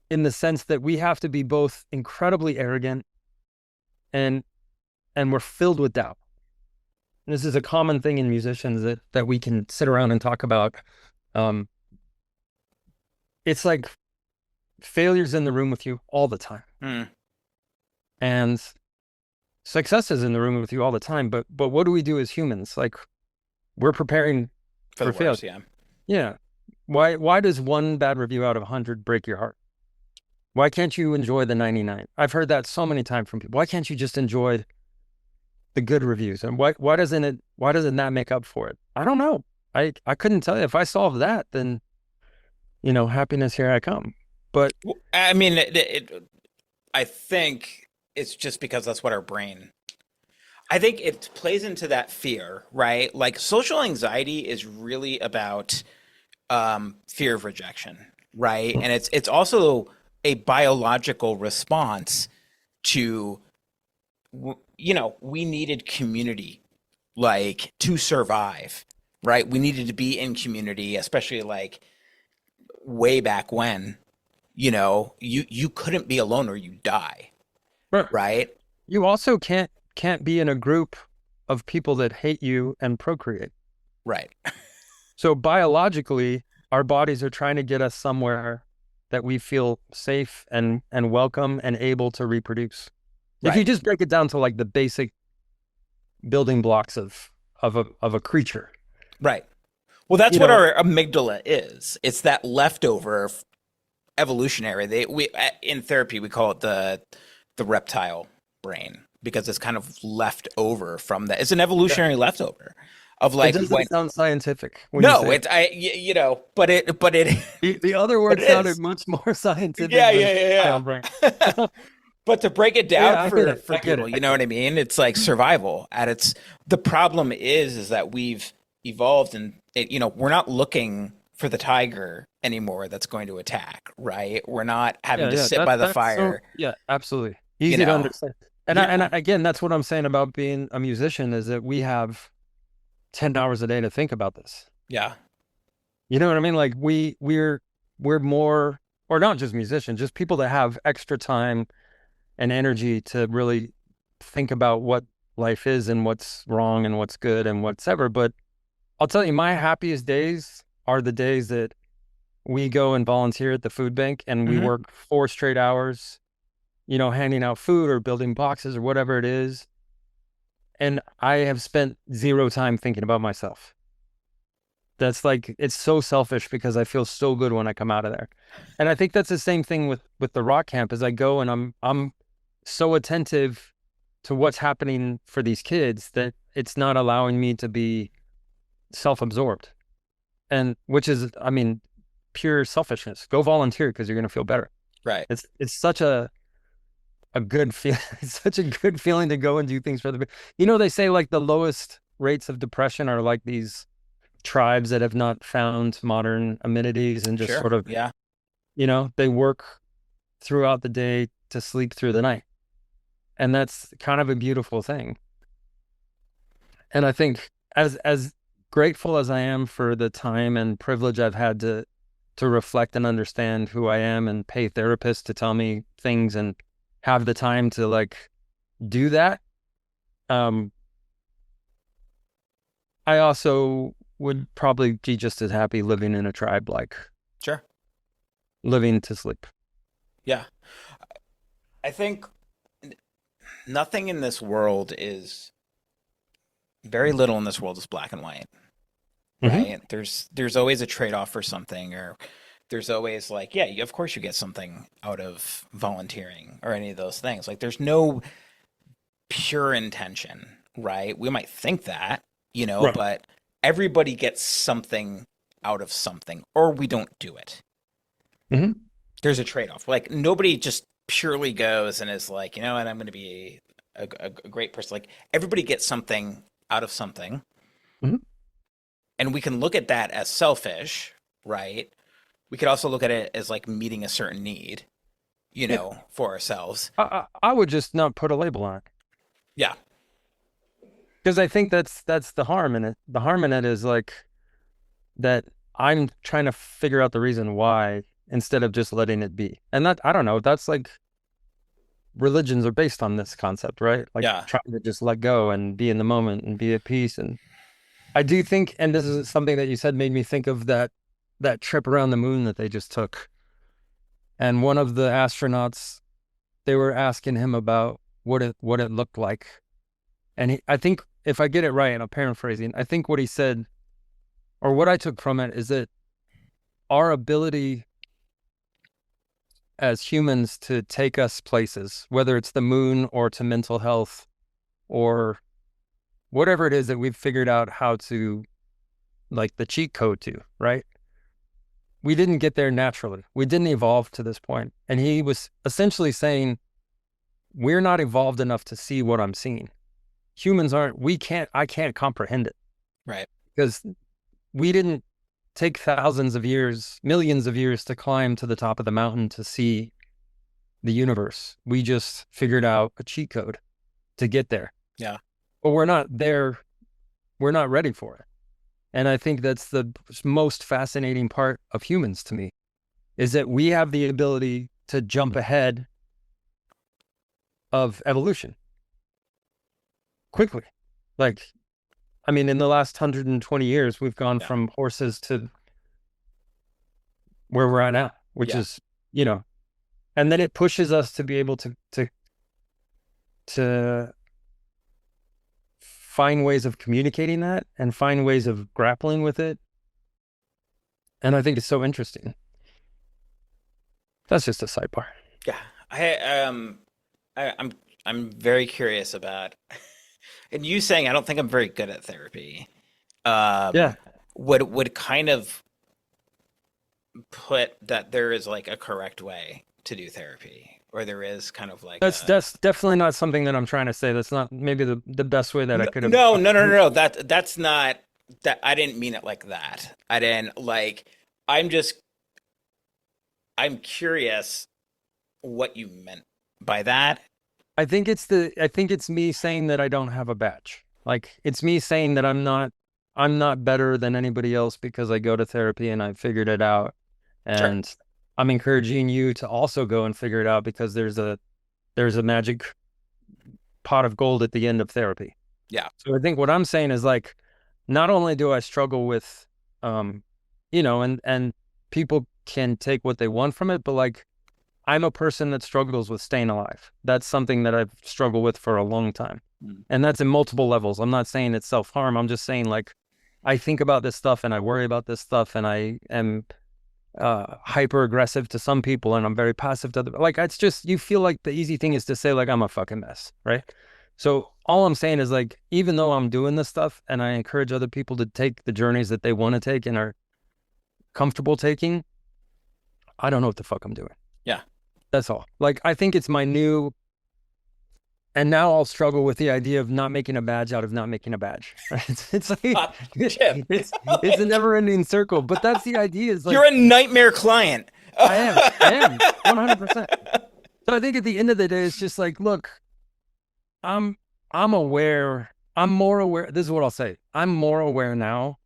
in the sense that we have to be both incredibly arrogant and we're filled with doubt. And this is a common thing in musicians that we can sit around and talk about. It's like failure's in the room with you all the time. And success is in the room with you all the time. But what do we do as humans? Like, we're preparing for failure. Yeah. Yeah. Why does one bad review out of 100 break your heart? Why can't you enjoy the 99? I've heard that so many times from people. Why can't you just enjoy the good reviews? And why doesn't that make up for it? I don't know. I couldn't tell you. If I solve that, then, happiness, here I come. But I mean, I think it's just because that's what our brain, I think it plays into that fear, right? Like, social anxiety is really about fear of rejection, right? And it's also a biological response to, we needed community, like, to survive, right? We needed to be in community, especially like way back when, you couldn't be alone or you die, right? You also can't be in a group of people that hate you and procreate. Right. So biologically, our bodies are trying to get us somewhere that we feel safe and welcome and able to reproduce. If you just break it down to like the basic building blocks of a creature. Right. Well, that's what our amygdala is. It's that leftover evolutionary. In therapy, we call it the reptile brain, because it's kind of left over from that. It's an evolutionary leftover of like. It doesn't sound scientific. No, but it. The other word sounded much more scientific. Yeah. But to break it down for people, it. you know what I mean? It's like survival at its. The problem is that we've evolved, and we're not looking for the tiger anymore that's going to attack, right? We're not having to sit by the fire. So, absolutely. Easy to understand. And again, that's what I'm saying about being a musician, is that we have 10 hours a day to think about this. Yeah. You know what I mean? Like, we're more, or not just musicians, just people that have extra time and energy to really think about what life is and what's wrong and what's good and whatever. But I'll tell you, my happiest days are the days that we go and volunteer at the food bank and we work 4 straight hours, handing out food or building boxes or whatever it is. and I have spent zero time thinking about myself. That's like, it's so selfish because I feel so good when I come out of there. And I think that's the same thing with the rock camp. As I go and I'm so attentive to what's happening for these kids that it's not allowing me to be self-absorbed. And which is, I mean, pure selfishness. Go volunteer because you're going to feel better. Right. It's such a good feel. It's such a good feeling to go and do things for the, they say like the lowest rates of depression are like these tribes that have not found modern amenities and just sort of, they work throughout the day to sleep through the night. And that's kind of a beautiful thing. And I think as grateful as I am for the time and privilege I've had to reflect and understand who I am and pay therapists to tell me things and have the time to like do that. I also would probably be just as happy living in a tribe, like living to sleep. Yeah. I think nothing in this world is, very little in this world is black and white, right? There's always a trade-off for something, or there's always like, of course you get something out of volunteering or any of those things. Like there's no pure intention, right? We might think that, Right. but everybody gets something out of something, or we don't do it. There's a trade-off. Like nobody just purely goes and is like, and I'm going to be a great person. Like everybody gets something out of something. And we can look at that as selfish, right? We could also look at it as like meeting a certain need, for ourselves. I would just not put a label on it. Yeah. Because I think that's the harm in it. The harm in it is like that I'm trying to figure out the reason why instead of just letting it be. And that, I don't know, that's like religions are based on this concept, right? Like trying to just let go and be in the moment and be at peace. And I do think, and this is something that you said made me think of that trip around the moon that they just took. And one of the astronauts, they were asking him about what it looked like. And I think if I get it right, and I'm paraphrasing, I think what he said, or what I took from it, is that our ability as humans to take us places, whether it's the moon or to mental health or whatever it is that we've figured out how to, like the cheat code to, right? We didn't get there naturally. We didn't evolve to this point. And he was essentially saying, we're not evolved enough to see what I'm seeing. Humans aren't, I can't comprehend it. Right. Because we didn't take thousands of years, millions of years to climb to the top of the mountain to see the universe. We just figured out a cheat code to get there. Yeah. But we're not there. We're not ready for it. And I think that's the most fascinating part of humans to me, is that we have the ability to jump ahead of evolution quickly. Like, I mean, in the last 120 years, we've gone from horses to where we're at now, which is, and then it pushes us to be able to find ways of communicating that and find ways of grappling with it. And I think it's so interesting. That's just a sidebar. Yeah. I'm very curious about, and you saying I don't think I'm very good at therapy. Would kind of put that there is like a correct way to do therapy, or there is kind of like that's definitely not something that I'm trying to say. That's not maybe the best way that I could have. No. That's not that. I didn't mean it like that. I didn't like. I'm curious what you meant by that. I think it's me saying that I don't have a badge. Like it's me saying that I'm not better than anybody else because I go to therapy and I figured it out. And I'm encouraging you to also go and figure it out because there's a magic pot of gold at the end of therapy. Yeah. So I think what I'm saying is like, not only do I struggle with, and people can take what they want from it, but like, I'm a person that struggles with staying alive. That's something that I've struggled with for a long time. And that's in multiple levels. I'm not saying it's self-harm. I'm just saying, like, I think about this stuff and I worry about this stuff, and I am hyper aggressive to some people and I'm very passive to other. Like, it's just, you feel like the easy thing is to say, like, I'm a fucking mess, right? So all I'm saying is, like, even though I'm doing this stuff and I encourage other people to take the journeys that they want to take and are comfortable taking, I don't know what the fuck I'm doing. Yeah. That's all. Like, I think it's my new, and now I'll struggle with the idea of not making a badge out of not making a badge. Right? It's like, it's a never ending circle, but that's the idea. Is like, you're a nightmare client. I am 100%. So I think at the end of the day, it's just like, look, I'm aware. I'm more aware. This is what I'll say. I'm more aware now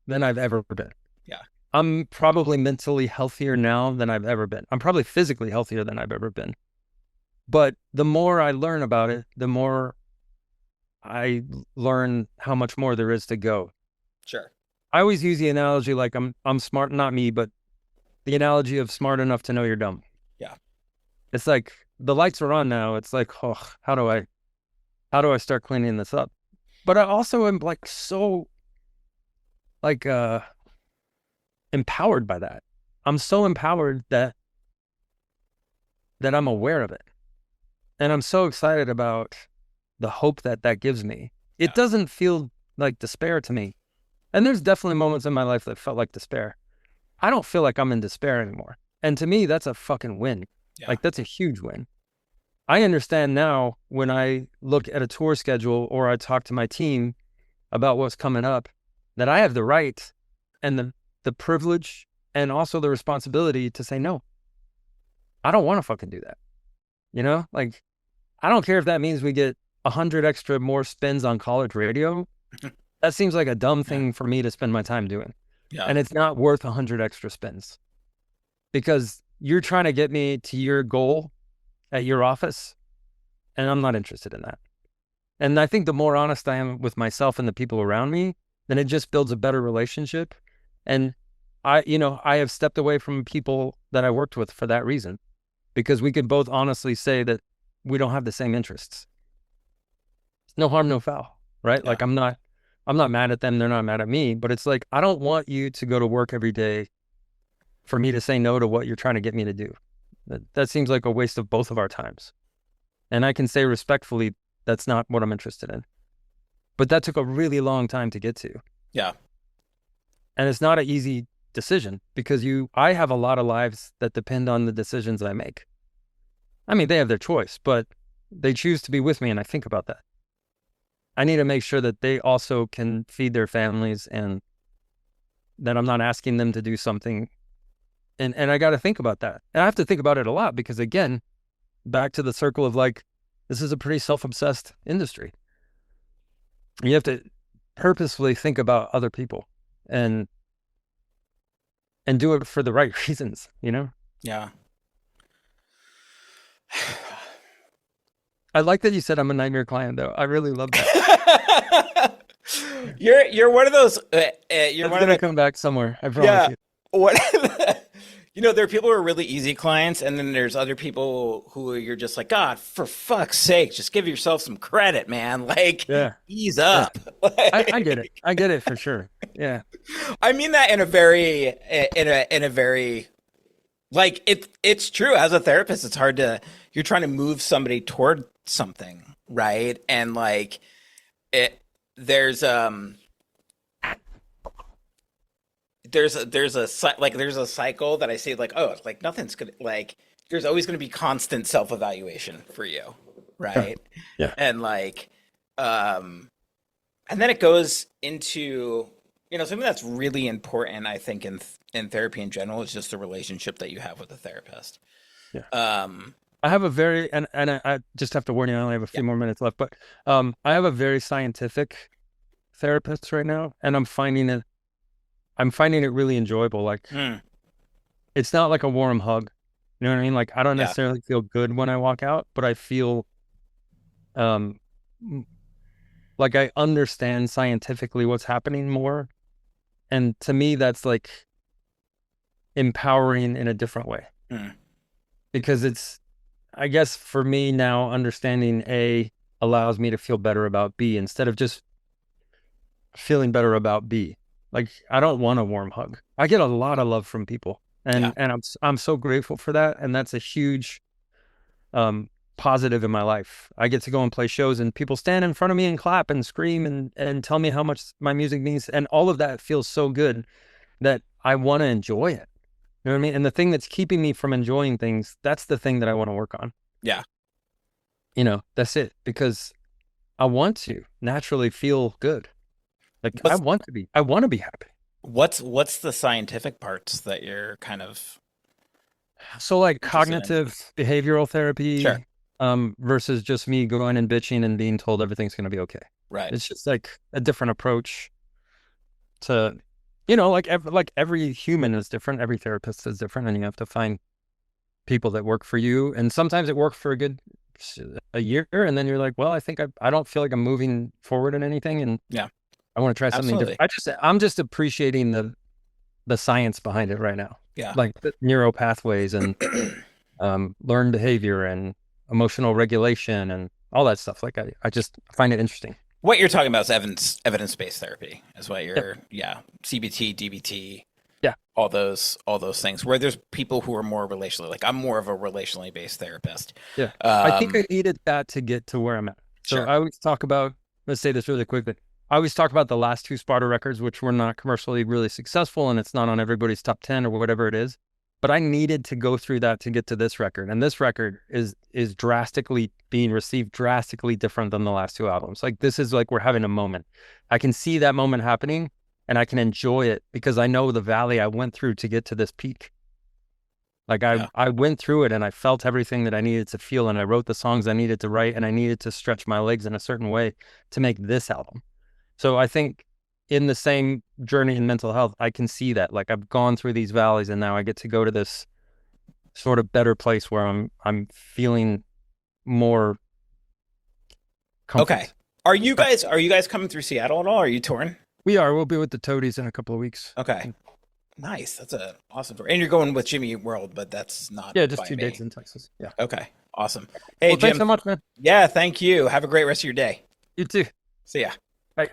than I've ever been. Yeah. I'm probably mentally healthier now than I've ever been. I'm probably physically healthier than I've ever been. But the more I learn about it, the more I learn how much more there is to go. Sure. I always use the analogy, like, I'm smart, not me, but the analogy of smart enough to know you're dumb. Yeah. It's like, the lights are on now. It's like, oh, how do I start cleaning this up? But I also am, like, so, like, empowered by that. I'm so empowered that I'm aware of it. And I'm so excited about the hope that gives me. It doesn't feel like despair to me. And there's definitely moments in my life that felt like despair. I don't feel like I'm in despair anymore. And to me, that's a fucking win. Yeah. Like, that's a huge win. I understand now when I look at a tour schedule or I talk to my team about what's coming up, that I have the right and the privilege and also the responsibility to say, no, I don't want to fucking do that. You know, like, I don't care if that means we get 100 extra more spins on college radio. That seems like a dumb thing for me to spend my time doing. Yeah. And it's not worth 100 extra spins, because you're trying to get me to your goal at your office, and I'm not interested in that. And I think the more honest I am with myself and the people around me, then it just builds a better relationship. And I have stepped away from people that I worked with for that reason, because we could both honestly say that we don't have the same interests. No harm, no foul, right? Yeah. Like, I'm not mad at them. They're not mad at me, but it's like, I don't want you to go to work every day for me to say no to what you're trying to get me to do. That seems like a waste of both of our times. And I can say respectfully, that's not what I'm interested in. But that took a really long time to get to. Yeah. And it's not an easy decision, because I have a lot of lives that depend on the decisions I make. I mean, they have their choice, but they choose to be with me, and I think about that. I need to make sure that they also can feed their families, and that I'm not asking them to do something. And I got to think about that. And I have to think about it a lot, because, again, back to the circle of, like, this is a pretty self-obsessed industry. You have to purposefully think about other people and do it for the right reasons, you know? Yeah. I like that you said I'm a nightmare client, though. I really love that. You're one of those. You're one gonna come back somewhere. I promise you. What? There are people who are really easy clients, and then there's other people who you're just like, God, for fuck's sake, just give yourself some credit, man. Like, ease up. Yeah. I get it. I get it for sure. Yeah. I mean that in a very, like, it's true. As a therapist, it's hard you're trying to move somebody toward something, right? And, like, there's a cycle that I see, like, oh, like, nothing's gonna, like, there's always going to be constant self-evaluation for you, right? Yeah. And, like, and then it goes into, something that's really important, I think, in therapy in general, is just the relationship that you have with the therapist. Yeah. I have a very, and I just have to warn you, I only have a few more minutes left, but I have a very scientific therapist right now, and I'm finding it really enjoyable. Like, it's not like a warm hug. You know what I mean? Like, I don't necessarily feel good when I walk out, but I feel like I understand scientifically what's happening more. And to me, that's, like, empowering in a different way. because it's, I guess for me now, understanding A allows me to feel better about B instead of just feeling better about B. Like, I don't want a warm hug. I get a lot of love from people, and I'm so grateful for that, and that's a huge positive in my life. I get to go and play shows, and people stand in front of me and clap and scream and tell me how much my music means, and all of that feels so good that I want to enjoy it. You know what I mean? And the thing that's keeping me from enjoying things, that's the thing that I want to work on. Yeah. You know, that's it, because I want to naturally feel good. Like, I want to be happy. What's the scientific parts that you're kind of so like cognitive behavioral therapy, Sure. Versus just me going and bitching and being told everything's going to be okay. Right. It's just like a different approach to, you know, like every human is different, every therapist is different, and you have to find people that work for you. And sometimes it worked for a year, and then you're like, well, I think I don't feel like I'm moving forward in anything, and I want to try something different. I'm just appreciating the science behind it right now. Yeah. Like the neural pathways and learned behavior and emotional regulation and all that stuff. Like I just find it interesting. What you're talking about is evidence-based therapy is what you're, CBT, DBT, all those things where there's people who are more relationally, like I'm more of a relationally based therapist. Yeah. I think I needed that to get to where I'm at. So Sure. I always talk about, let's say this really quickly. I always talk about the last 2 Sparta records, which were not commercially really successful, and it's not on everybody's top 10 or whatever it is. But I needed to go through that to get to this record. And this record is drastically being received drastically different than the last 2 albums. Like, this is like we're having a moment. I can see that moment happening, and I can enjoy it because I know the valley I went through to get to this peak. Like I went through it and I felt everything that I needed to feel, and I wrote the songs I needed to write, and I needed to stretch my legs in a certain way to make this album. So I think in the same journey in mental health, I can see that. Like, I've gone through these valleys, and now I get to go to this sort of better place where I'm feeling more comfort. Okay. Are you guys coming through Seattle at all? Are you touring? We'll be with the Toadies in a couple of weeks. Okay. Nice. That's an awesome tour. And you're going with Jimmy Eat World, but that's not just by 2 me. dates in Texas. Yeah. Okay. Awesome. Hey, well, Jim. thanks so much, man. Yeah, thank you. Have a great rest of your day. You too. See ya. Bye.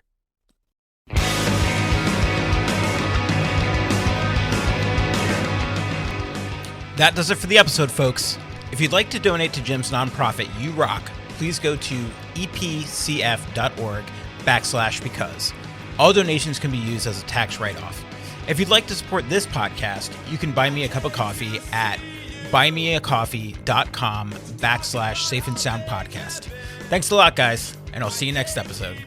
That does it for the episode, folks. If you'd like to donate to Jim's nonprofit, You Rock, please go to epcf.org/because. All donations can be used as a tax write-off. If you'd like to support this podcast, you can buy me a cup of coffee at buymeacoffee.com/Safe and Sound Podcast. Thanks a lot, guys, and I'll see you next episode.